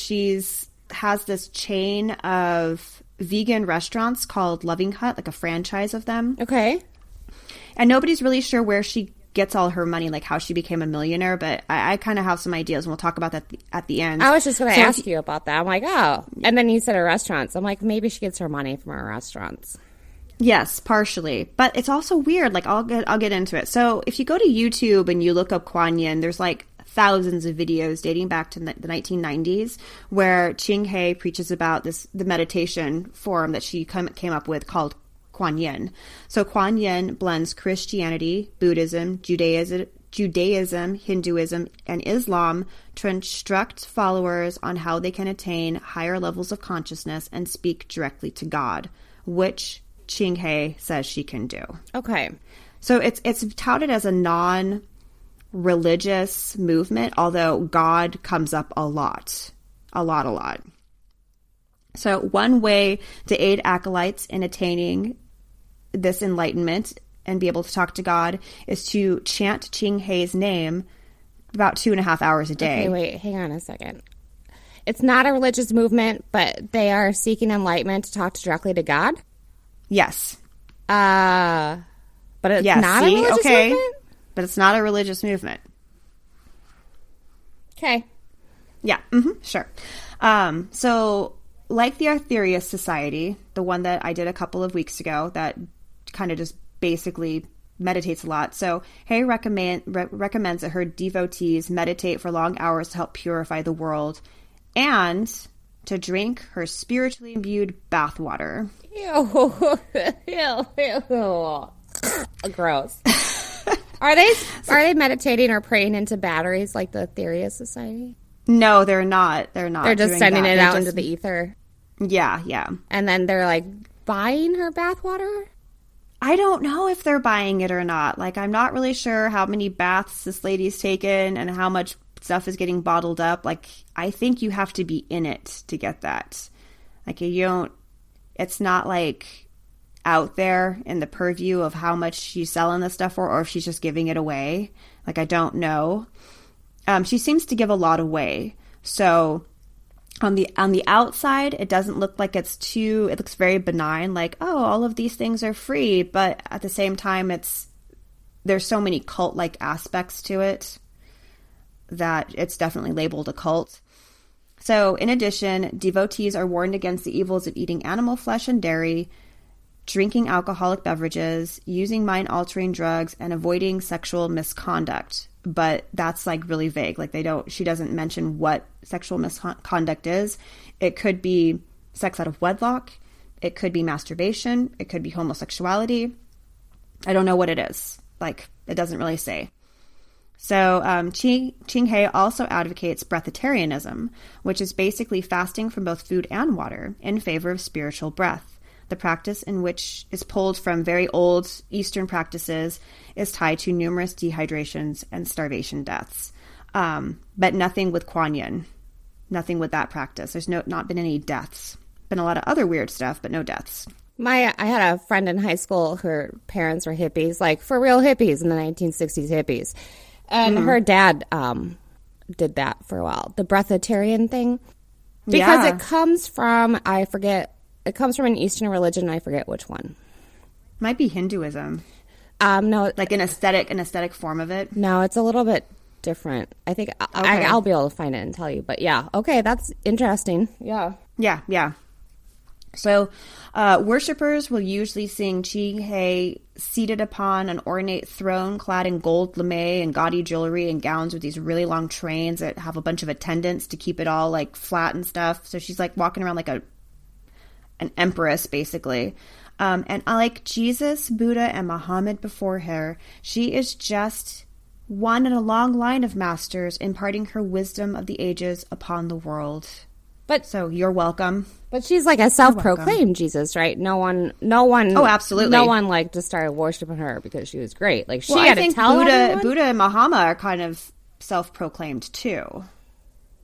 has this chain of vegan restaurants called Loving Hut, like a franchise of them. Okay. And nobody's really sure where she gets all her money, like how she became a millionaire, but I kind of have some ideas, and we'll talk about that at the end. I was just going to ask you about that. I'm like, oh. And then you said her restaurants. I'm like, maybe she gets her money from her restaurants. Yes, partially. But it's also weird. Like, I'll get into it. So if you go to YouTube and you look up Quan Yin, there's like thousands of videos dating back to the 1990s where Ching Hai preaches about the meditation form that she came up with called Quan Yin. So Quan Yin blends Christianity, Buddhism, Judaism, Hinduism, and Islam to instruct followers on how they can attain higher levels of consciousness and speak directly to God, which Ching Hai says she can do. Okay. So it's touted as a non-religious movement, although God comes up a lot. So one way to aid acolytes in attaining this enlightenment and be able to talk to God is to chant Ching Hai's name about 2.5 hours a day. Okay, wait, hang on a second. It's not a religious movement, but they are seeking enlightenment to talk directly to God? Yes. But it's not a religious movement? But it's not a religious movement. Okay. Yeah, sure. So, like the Arthurius Society, the one that I did a couple of weeks ago that kind of just basically meditates a lot. So, Hay recommends that her devotees meditate for long hours to help purify the world and to drink her spiritually imbued bathwater. Ew. Gross. Are they meditating or praying into batteries like the Arthurius Society? No, they're not. They're just sending it out into the ether. Yeah. And then they're like buying her bathwater? I don't know if they're buying it or not. Like, I'm not really sure how many baths this lady's taken and how much stuff is getting bottled up. Like, I think you have to be in it to get that. Like, it's not like out there in the purview of how much she's selling this stuff for, or if she's just giving it away. Like, I don't know. She seems to give a lot away. So on the outside, it doesn't look like it looks very benign. Like, oh, all of these things are free. But at the same time, there's so many cult-like aspects to it that it's definitely labeled a cult. So, in addition, devotees are warned against the evils of eating animal flesh and dairy, drinking alcoholic beverages, using mind-altering drugs, and avoiding sexual misconduct. But that's like really vague. Like she doesn't mention what sexual misconduct is. It could be sex out of wedlock. It could be masturbation. It could be homosexuality. I don't know what it is. Like, it doesn't really say. So Ching Hai also advocates breatharianism, which is basically fasting from both food and water in favor of spiritual breath. The practice, in which is pulled from very old Eastern practices, is tied to numerous dehydrations and starvation deaths. But nothing with Quan Yin. Nothing with that practice. There's not been any deaths. Been a lot of other weird stuff, but no deaths. I had a friend in high school. Her parents were hippies, like for real hippies in the 1960s hippies. And her dad did that for a while, the breatharian thing. Because it comes from, it comes from an Eastern religion. I forget which one. Might be Hinduism. No. Like an aesthetic form of it? No, it's a little bit different. I think I'll be able to find it and tell you. But yeah, okay, that's interesting. Yeah. Yeah. So, worshippers will usually sing Ching Hai seated upon an ornate throne clad in gold lame and gaudy jewelry and gowns with these really long trains that have a bunch of attendants to keep it all like flat and stuff. So she's like walking around like an empress, basically. And like Jesus, Buddha, and Muhammad before her, she is just one in a long line of masters imparting her wisdom of the ages upon the world. So you're welcome. But she's like a self-proclaimed Jesus, right? No one. Oh, absolutely. No one like just started worshiping her because she was great. Like she had to tell everyone. Buddha and Muhammad are kind of self-proclaimed too.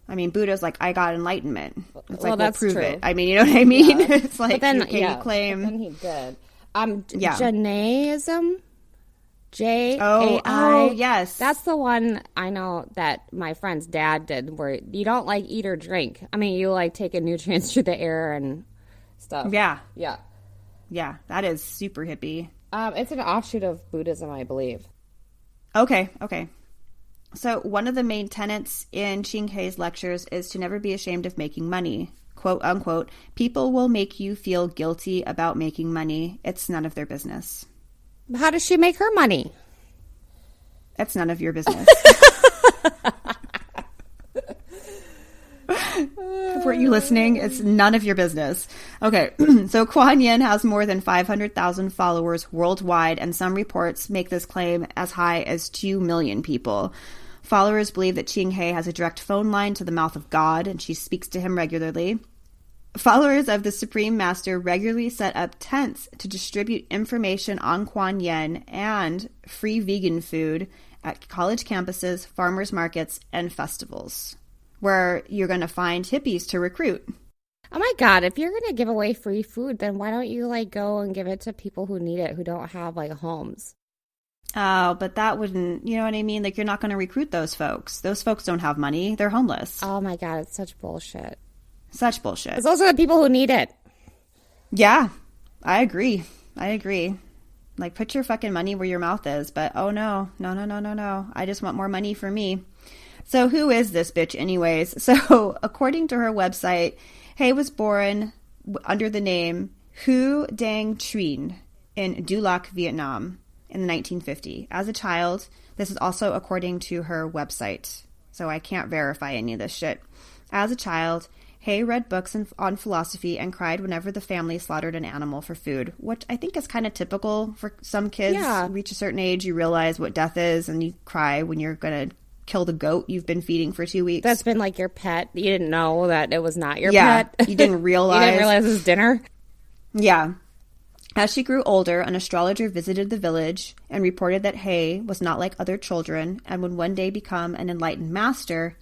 I mean, Buddha's like, I got enlightenment. It's like, that's prove true. it. I mean, you know what I mean? Yeah. It's like, you claim. But then he did. Jainism. J-A-I. Oh, yes. That's the one I know that my friend's dad did, where you don't like eat or drink. I mean, you like taking nutrients through the air and stuff. Yeah. Yeah. That is super hippie. It's an offshoot of Buddhism, I believe. Okay. So one of the main tenets in Ching Hai's lectures is to never be ashamed of making money. Quote, unquote, people will make you feel guilty about making money. It's none of their business. How does she make her money? That's none of your business. Were you listening? It's none of your business. Okay, so Quan Yin has more than 500,000 followers worldwide, and some reports make this claim as high as 2 million people. Followers believe that Ching Hai has a direct phone line to the mouth of God, and she speaks to him regularly. Followers of the Supreme Master regularly set up tents to distribute information on Quan Yin and free vegan food at college campuses, farmers markets, and festivals, where you're going to find hippies to recruit. Oh my God, if you're going to give away free food, then why don't you like go and give it to people who need it, who don't have like homes? Oh, but that wouldn't, you know what I mean? Like, you're not going to recruit those folks. Those folks don't have money. They're homeless. Oh my God, it's such bullshit. Such bullshit. Because those are the people who need it. Yeah, I agree. Like, put your fucking money where your mouth is. But, oh, no. I just want more money for me. So who is this bitch anyways? So according to her website, Hai was born under the name Hu Dang Trien in Du Lac, Vietnam in 1950. As a child, this is also according to her website. So I can't verify any of this shit. As a child, Hai read books on philosophy and cried whenever the family slaughtered an animal for food, which I think is kind of typical for some kids. Yeah. Reach a certain age, you realize what death is, and you cry when you're going to kill the goat you've been feeding for 2 weeks. That's been like your pet. You didn't know that it was not your pet. You didn't realize. You didn't realize it was dinner. Yeah. As she grew older, an astrologer visited the village and reported that Hai was not like other children and would one day become an enlightened master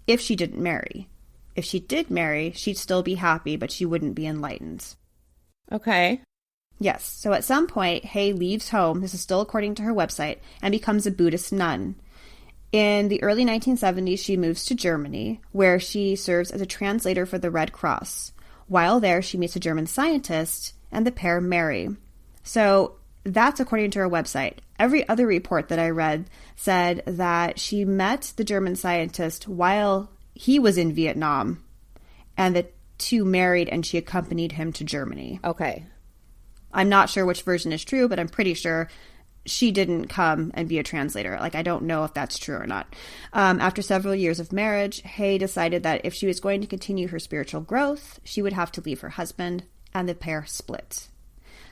if she didn't marry. If she did marry, she'd still be happy, but she wouldn't be enlightened. Okay. Yes. So at some point, Hai leaves home, this is still according to her website, and becomes a Buddhist nun. In the early 1970s, she moves to Germany, where she serves as a translator for the Red Cross. While there, she meets a German scientist, and the pair marry. So that's according to her website. Every other report that I read said that she met the German scientist while he was in Vietnam and the two married and she accompanied him to Germany. Okay. I'm not sure which version is true, but I'm pretty sure she didn't come and be a translator. Like, I don't know if that's true or not. After several years of marriage, Hai decided that if she was going to continue her spiritual growth, she would have to leave her husband, and the pair split.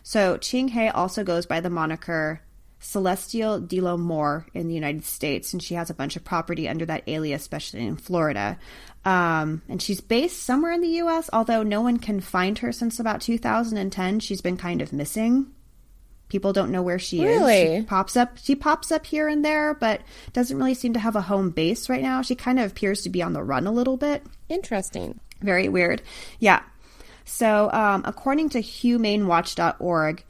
So Ching Hai also goes by the moniker Celestial de l'Amour in the United States, and she has a bunch of property under that alias, especially in Florida. And she's based somewhere in the U.S., although no one can find her since about 2010. She's been kind of missing. People don't know where she is. She pops up here and there, but doesn't really seem to have a home base right now. She kind of appears to be on the run a little bit. Interesting. Very weird. Yeah. So according to humanewatch.org,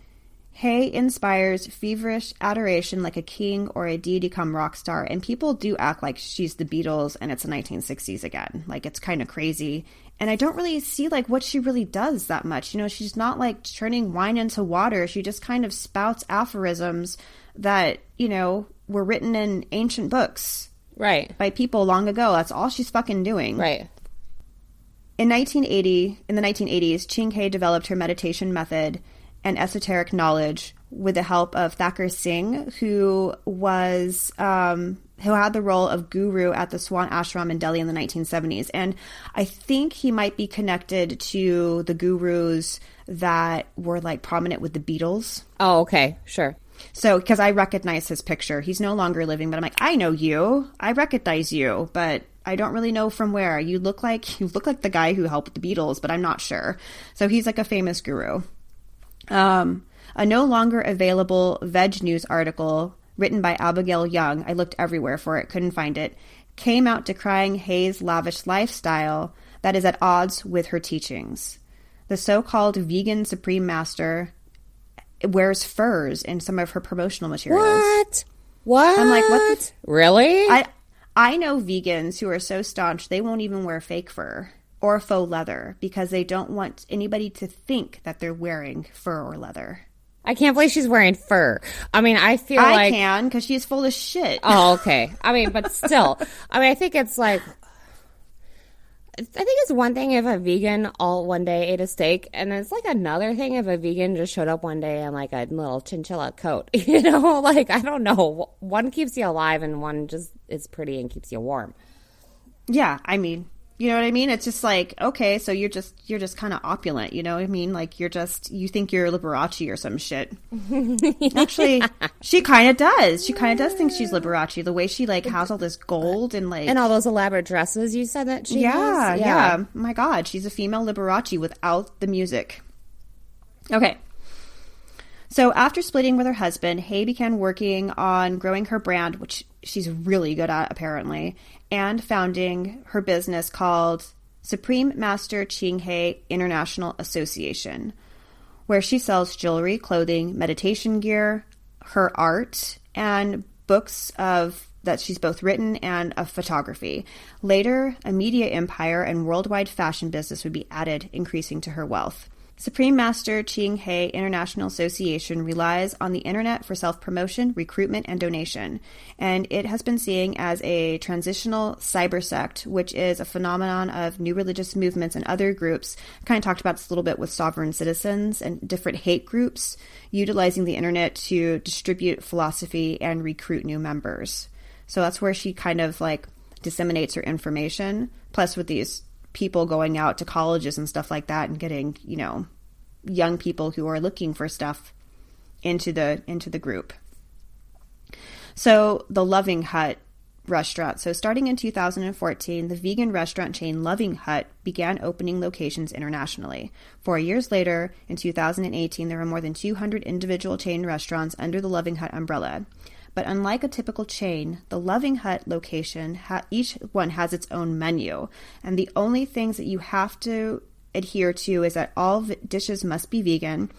Hai inspires feverish adoration like a king or a deity come rock star. And people do act like she's the Beatles and it's the 1960s again. Like, it's kind of crazy. And I don't really see, like, what she really does that much. You know, she's not, like, turning wine into water. She just kind of spouts aphorisms that, you know, were written in ancient books. Right. By people long ago. That's all she's fucking doing. Right. In the 1980s, Ching Hai developed her meditation method and esoteric knowledge with the help of Thakur Singh, who had the role of guru at the Swan Ashram in Delhi in the 1970s. And I think he might be connected to the gurus that were, like, prominent with the Beatles. Oh, okay. Sure. So, because I recognize his picture. He's no longer living, but I'm like, I know you. I recognize you, but I don't really know from where. You look like the guy who helped the Beatles, but I'm not sure. So he's like a famous guru. A no longer available Veg News article written by Abigail Young, I looked everywhere for it, couldn't find it, came out decrying Hai's lavish lifestyle that is at odds with her teachings. The so-called vegan Supreme Master wears furs in some of her promotional materials. What? I'm like, what? Really? I know vegans who are so staunch they won't even wear fake fur or faux leather because they don't want anybody to think that they're wearing fur or leather. I can't believe she's wearing fur. I mean, I feel like... I can, because she's full of shit. Oh, okay. I mean, but still. I mean, I think it's like... I think it's one thing if a vegan all one day ate a steak, and it's like another thing if a vegan just showed up one day in like a little chinchilla coat. You know? Like, I don't know. One keeps you alive and one just is pretty and keeps you warm. Yeah, I mean... You know what I mean? It's just like, okay, so you're just kind of opulent, you know what I mean? Like, you think you're Liberace or some shit. Actually, she kind of does. She kind of does think she's Liberace. The way she, like, has all this gold and, like... And all those elaborate dresses you said that she has? Yeah. My God, she's a female Liberace without the music. Okay. So after splitting with her husband, Hai began working on growing her brand, which she's really good at, apparently, and founding her business called Supreme Master Ching Hai International Association, where she sells jewelry, clothing, meditation gear, her art, and books that she's both written and of photography. Later, a media empire and worldwide fashion business would be added, increasing to her wealth. Supreme Master Ching Hai International Association relies on the internet for self-promotion, recruitment, and donation, and it has been seen as a transitional cyber sect, which is a phenomenon of new religious movements and other groups. I kind of talked about this a little bit with sovereign citizens and different hate groups utilizing the internet to distribute philosophy and recruit new members. So that's where she kind of like disseminates her information, plus with these people going out to colleges and stuff like that and getting, you know, young people who are looking for stuff into the group. So the Loving Hut restaurant. So starting in 2014, the vegan restaurant chain Loving Hut began opening locations internationally. 4 years later, in 2018, there were more than 200 individual chain restaurants under the Loving Hut umbrella. But unlike a typical chain, the Loving Hut location, each one has its own menu. And the only things that you have to adhere to is that all dishes must be vegan,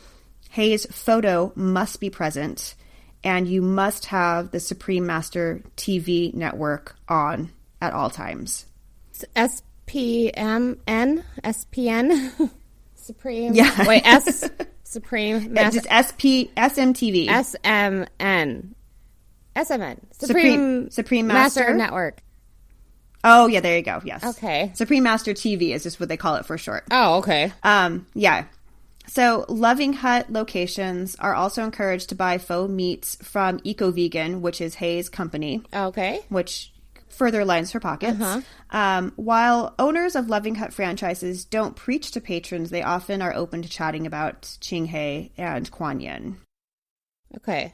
Hai's photo must be present, and you must have the Supreme Master TV network on at all times. SPMN? Supreme? Yeah. Wait, Supreme Master. Just SMTV. SMN. SMN. Supreme Master Network. Oh, yeah, there you go. Yes. Okay. Supreme Master TV is just what they call it for short. Oh, okay. Yeah. So Loving Hut locations are also encouraged to buy faux meats from Eco Vegan, which is Hay's company. Okay. Which further lines her pockets. While owners of Loving Hut franchises don't preach to patrons, they often are open to chatting about Ching Hai and Quan Yin. Okay.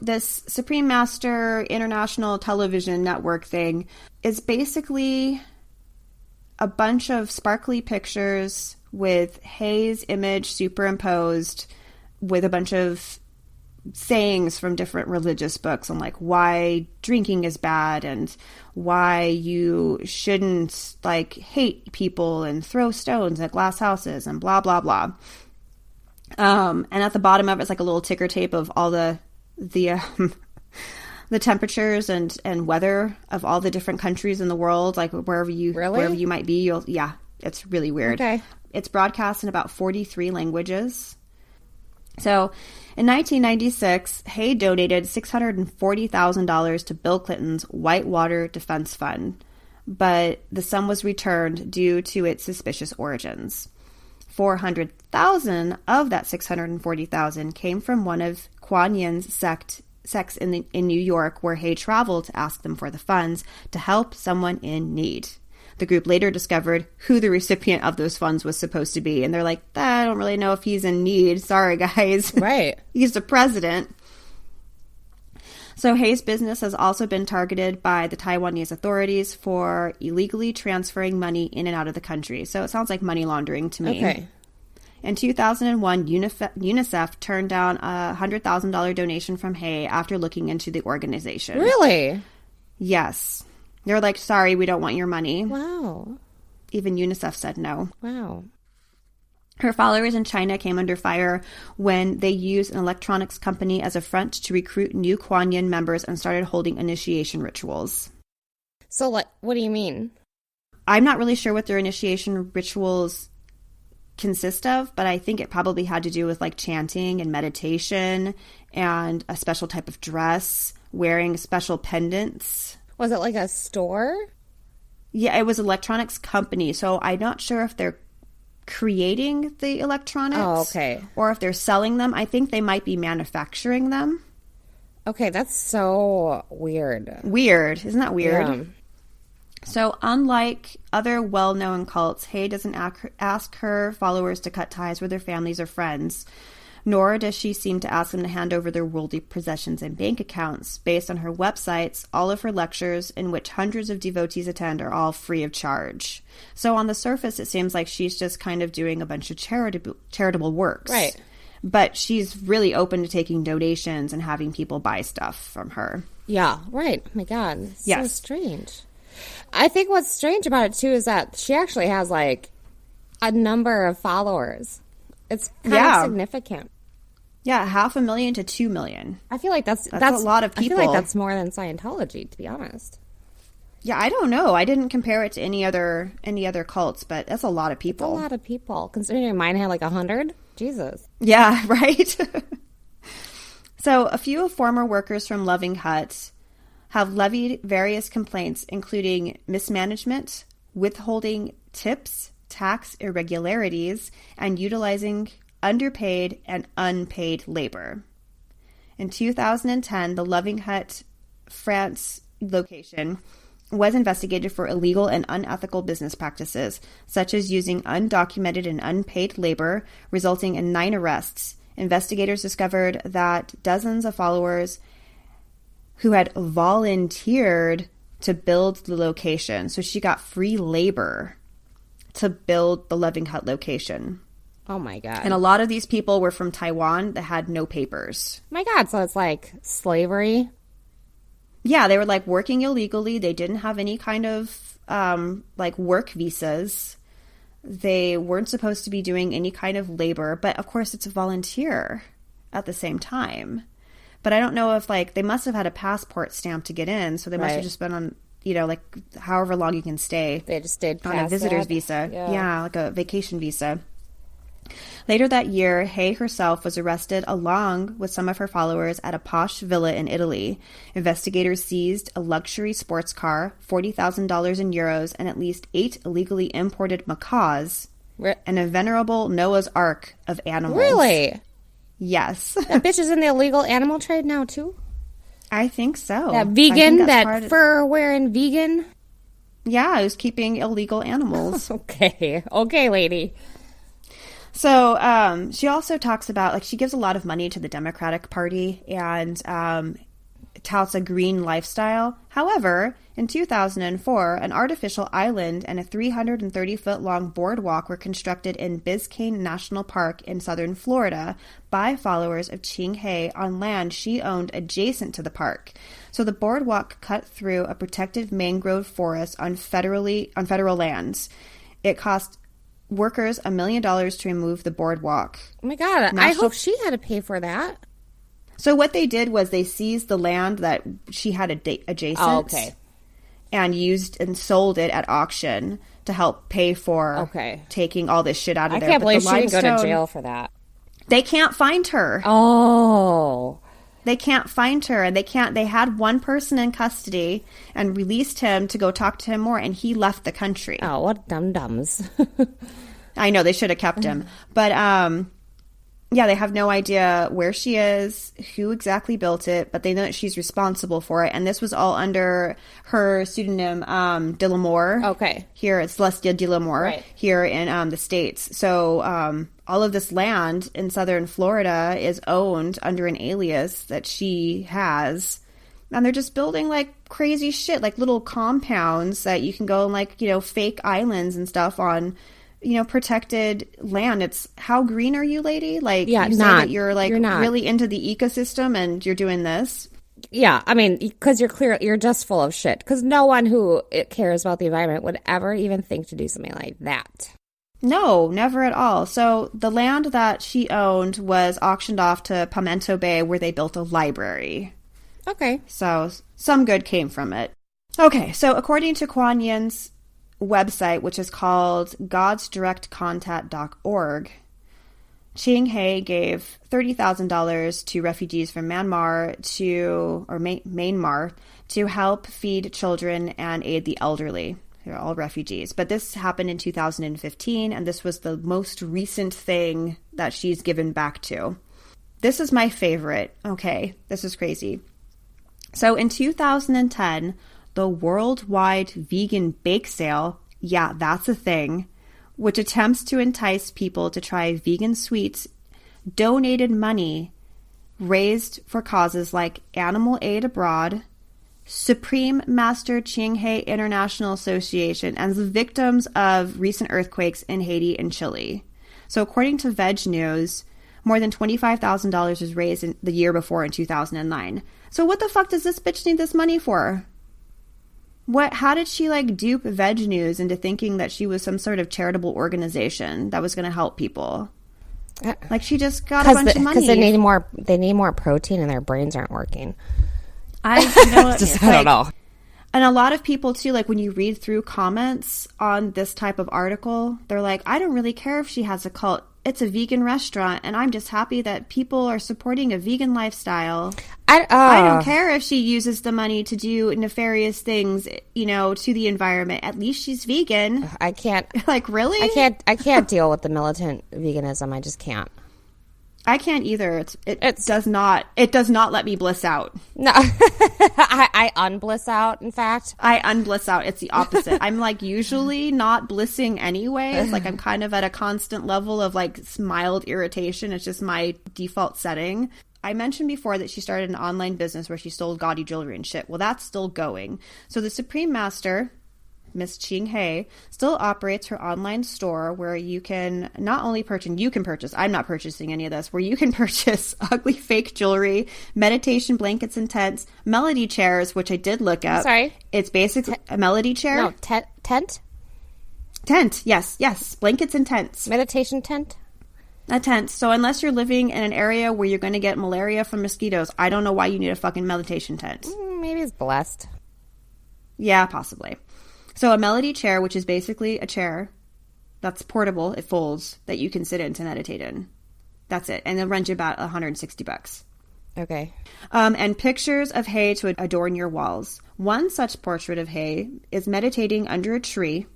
This Supreme Master International Television Network thing is basically a bunch of sparkly pictures with Hay's image superimposed with a bunch of sayings from different religious books on like why drinking is bad and why you shouldn't like hate people and throw stones at glass houses and blah blah blah. And at the bottom of it's like a little ticker tape of all the temperatures and weather of all the different countries in the world, like wherever you might be. It's really weird. Okay. It's broadcast in about 43 languages. So in 1996, Hay donated $640,000 to Bill Clinton's Whitewater Defense Fund, but the sum was returned due to its suspicious origins. $400,000 of that $640,000 came from one of Quan Yin's sects in New York, where Hay traveled to ask them for the funds to help someone in need. The group later discovered who the recipient of those funds was supposed to be, and they're like, I don't really know if he's in need. Sorry, guys. Right. He's the president. So Hay's business has also been targeted by the Taiwanese authorities for illegally transferring money in and out of the country. So it sounds like money laundering to me. Okay. In 2001, UNICEF turned down a $100,000 donation from Hay after looking into the organization. Really? Yes. They're like, sorry, we don't want your money. Wow. Even UNICEF said no. Wow. Her followers in China came under fire when they used an electronics company as a front to recruit new Quan Yin members and started holding initiation rituals. So, like, what do you mean? I'm not really sure what their initiation rituals consist of, but I think it probably had to do with like chanting and meditation and a special type of dress, wearing special pendants. Was it like a store? Yeah, it was an electronics company, so I'm not sure if they're creating the electronics. Oh, okay. Or if they're selling them. I think they might be manufacturing them. Okay, that's so weird. Weird. Isn't that weird? Yeah. So unlike other well-known cults, Hay doesn't ask her followers to cut ties with their families or friends, nor does she seem to ask them to hand over their worldly possessions and bank accounts. Based on her websites, all of her lectures, in which hundreds of devotees attend, are all free of charge. So on the surface, it seems like she's just kind of doing a bunch of charitable works. Right. But she's really open to taking donations and having people buy stuff from her. Yeah, right. Oh my God. It's Yes. so strange. I think what's strange about it, too, is that she actually has, like, a number of followers. It's kind of significant. Yeah, 500,000 to 2 million. I feel like that's a lot of people. I feel like that's more than Scientology, to be honest. Yeah, I don't know. I didn't compare it to any other cults, but that's a lot of It's people. a lot of people. Considering mine had like 100. Jesus. Yeah, right? So a few former workers from Loving Hut have levied various complaints, including mismanagement, withholding tips, tax irregularities, and utilizing underpaid and unpaid labor. In 2010, the Loving Hut France location was investigated for illegal and unethical business practices, such as using undocumented and unpaid labor, resulting in 9 arrests. Investigators discovered that dozens of followers who had volunteered to build the location. So she got free labor to build the Loving Hut location. Oh, my God. And a lot of these people were from Taiwan that had no papers. My God, so it's like slavery? Yeah, they were like working illegally. They didn't have any kind of like work visas. They weren't supposed to be doing any kind of labor. But of course, it's a volunteer at the same time. But I don't know if like they must have had a passport stamp to get in. So they must have just been on, you know, like however long you can stay. They just stayed on a visitor's that. visa. Yeah, like a vacation visa. Later that year, Hai herself was arrested along with some of her followers at a posh villa in Italy. Investigators seized a luxury sports car, $40,000 in euros, and at least 8 illegally imported macaws, and a venerable Noah's Ark of animals. Really? Yes. That bitch is in the illegal animal trade now, too? I think so. That vegan, that fur-wearing vegan? Yeah, I was keeping illegal animals. Okay, lady. So she also talks about, like, she gives a lot of money to the Democratic Party and touts a green lifestyle. However, in 2004, an artificial island and a 330-foot-long boardwalk were constructed in Biscayne National Park in southern Florida by followers of Ching Hai on land she owned adjacent to the park. So the boardwalk cut through a protected mangrove forest on federal lands. It cost workers $1 million to remove the boardwalk. Oh my God, I hope she had to pay for that. So what they did was they seized the land that she had adjacent. Oh, okay. And used and sold it at auction to help pay for taking all this shit out of there. I can't believe she didn't go to jail for that. They can't find her. Oh. They can't find her, and they had one person in custody and released him to go talk to him more, and he left the country. Oh, what dum-dums. I know, they should have kept him. But, yeah, they have no idea where she is, who exactly built it, but they know that she's responsible for it. And this was all under her pseudonym, de l'Amour. Okay. Here, it's Celestia de l'Amour, right, here in the States. So all of this land in southern Florida is owned under an alias that she has. And they're just building, like, crazy shit, like little compounds that you can go and, like, you know, fake islands and stuff on, you know, protected land. It's, how green are you, lady? Like, yeah, you say that you're really into the ecosystem and you're doing this. Yeah, I mean, because you're just full of shit. Because no one who cares about the environment would ever even think to do something like that. No, never at all. So the land that she owned was auctioned off to Pimento Bay, where they built a library. Okay. So some good came from it. Okay, so according to Quan Yin's website, which is called godsdirectcontact.org, Ching Hai gave $30,000 to refugees from Myanmar Myanmar to help feed children and aid the elderly. They're all refugees. But this happened in 2015, and this was the most recent thing that she's given back to. This is my favorite. Okay, this is crazy. So in 2010, the worldwide vegan bake sale, yeah, that's a thing, which attempts to entice people to try vegan sweets, donated money raised for causes like Animal Aid Abroad, Supreme Master Ching Hai International Association, and the victims of recent earthquakes in Haiti and Chile. So according to Veg News, more than $25,000 was raised in the year before in 2009. So what the fuck does this bitch need this money for? How did she, like, dupe Veg News into thinking that she was some sort of charitable organization that was going to help people? Like, she just got a bunch of money. Because they need more protein and their brains aren't working. I don't know. And a lot of people, too, like, when you read through comments on this type of article, they're like, I don't really care if she has a cult. It's a vegan restaurant, and I'm just happy that people are supporting a vegan lifestyle. I don't care if she uses the money to do nefarious things, you know, to the environment. At least she's vegan. I can't. Like, really? I can't deal with the militant veganism. I just can't. I can't either. It does not let me bliss out. No, I unbliss out. In fact, I unbliss out. It's the opposite. I'm like usually not blissing anyways. Like I'm kind of at a constant level of like mild irritation. It's just my default setting. I mentioned before that she started an online business where she sold gaudy jewelry and shit. Well, that's still going. So the Supreme Master, Miss Ching Hai, still operates her online store where you can not only purchase, I'm not purchasing any of this, where you can purchase ugly fake jewelry, meditation blankets and tents, melody chairs, which I did look up. Sorry? It's basically a melody chair. No, tent? Tent, yes. Blankets and tents. Meditation tent? A tent. So unless you're living in an area where you're going to get malaria from mosquitoes, I don't know why you need a fucking meditation tent. Maybe it's blessed. Yeah, possibly. So a melody chair, which is basically a chair that's portable, it folds, that you can sit in to meditate in. That's it. And it'll run you about $160. Okay. And pictures of Hai to adorn your walls. One such portrait of Hai is meditating under a tree.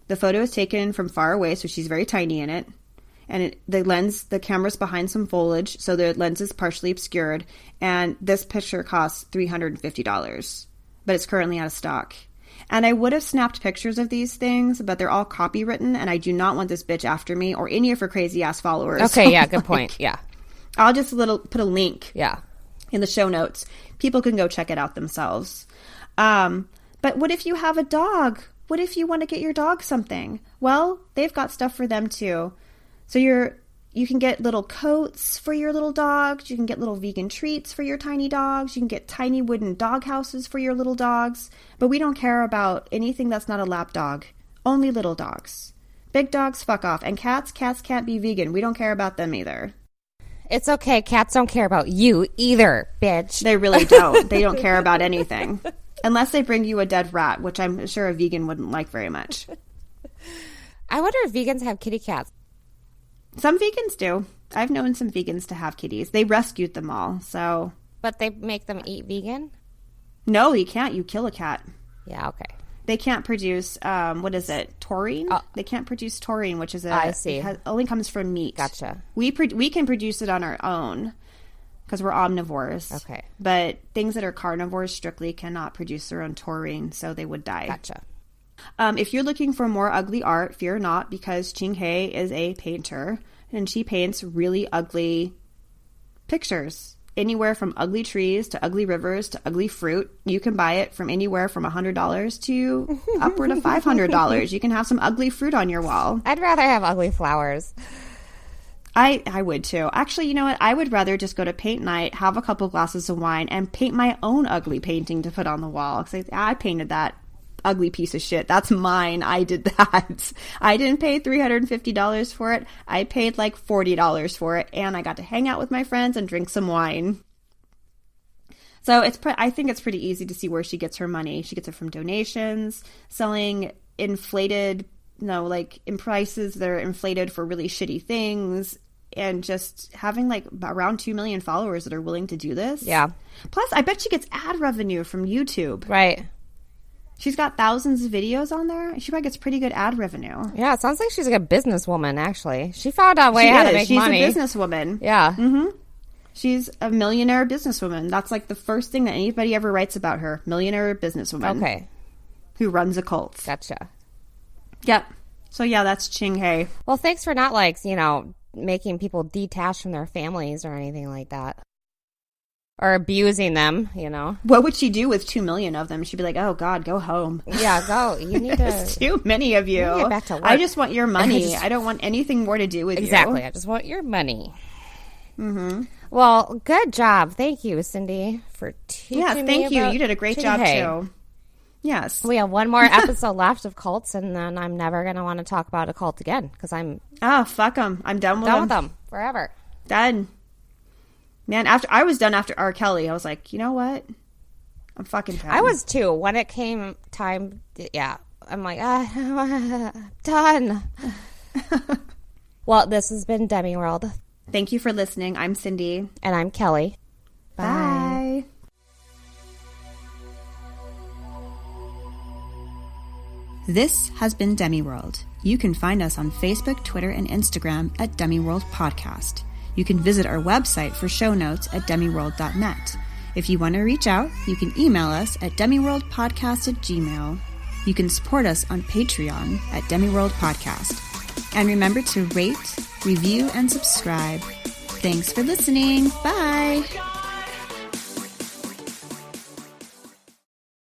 The photo is taken from far away, so she's very tiny in it. And the camera's behind some foliage, so the lens is partially obscured. And this picture costs $350, but it's currently out of stock. And I would have snapped pictures of these things, but they're all copywritten, and I do not want this bitch after me or any of her crazy-ass followers. Okay, yeah, good point. Yeah. I'll just put a link Yeah. in the show notes. People can go check it out themselves. But what if you have a dog? What if you want to get your dog something? Well, they've got stuff for them, too. So you can get little coats for your little dogs. You can get little vegan treats for your tiny dogs. You can get tiny wooden dog houses for your little dogs. But we don't care about anything that's not a lap dog. Only little dogs. Big dogs, fuck off. And cats can't be vegan. We don't care about them either. It's okay. Cats don't care about you either, bitch. They really don't. They don't care about anything. Unless they bring you a dead rat, which I'm sure a vegan wouldn't like very much. I wonder if vegans have kitty cats. Some vegans do. I've known some vegans to have kitties. They rescued them all, so... But they make them eat vegan? No, you can't. You kill a cat. Yeah, okay. They can't produce, what is it, taurine? They can't produce taurine, which is I see. Only comes from meat. Gotcha. We can produce it on our own because we're omnivores. Okay. But things that are carnivores strictly cannot produce their own taurine, so they would die. Gotcha. If you're looking for more ugly art, fear not, because Ching Hai is a painter, and she paints really ugly pictures. Anywhere from ugly trees to ugly rivers to ugly fruit. You can buy it from anywhere from $100 to upward of $500. You can have some ugly fruit on your wall. I'd rather have ugly flowers. I would too. Actually, you know what? I would rather just go to paint night, have a couple glasses of wine, and paint my own ugly painting to put on the wall. Because I painted that ugly piece of shit. That's mine. I did that. I didn't pay $350 for it. I paid like $40 for it, and I got to hang out with my friends and drink some wine. So I think it's pretty easy to see where she gets her money. She gets it from donations, selling inflated, in prices that are inflated for really shitty things, and just having like around 2 million followers that are willing to do this. Yeah. Plus, I bet she gets ad revenue from YouTube. Right. She's got thousands of videos on there. She probably gets pretty good ad revenue. Yeah, it sounds like she's like a businesswoman, actually. She found out a way how to make money. She's a businesswoman. Yeah. Mm-hmm. She's a millionaire businesswoman. That's like the first thing that anybody ever writes about her. Millionaire businesswoman. Okay. Who runs a cult. Gotcha. Yep. So yeah, that's Ching Hai. Well, thanks for not making people detached from their families or anything like that. Or abusing them, What would she do with 2 million of them? She'd be like, oh, God, go home. Yeah, go. You need to... There's too many of you. Get back to work. I just want your money. I don't want anything more to do with you. Exactly. I just want your money. Mm-hmm. Well, good job. Thank you, Cyndi, for teaching me Yeah, thank you. about You did a great Ching job, Hai. too. Yes. We have one more episode left of cults, and then I'm never going to want to talk about a cult again, because I'm... Oh, fuck them. I'm done with them. Forever. Done. Man, after I was done after R. Kelly, I was like, you know what? I'm fucking done. I was too. When it came time, I'm like, done. Well, this has been Demi World. Thank you for listening. I'm Cyndi. And I'm Kelly. Bye. This has been Demi World. You can find us on Facebook, Twitter, and Instagram at Demi World Podcast. You can visit our website for show notes at demiworld.net. If you want to reach out, you can email us at demiworldpodcast@gmail.com. You can support us on Patreon at Demiworld Podcast. And remember to rate, review, and subscribe. Thanks for listening. Bye.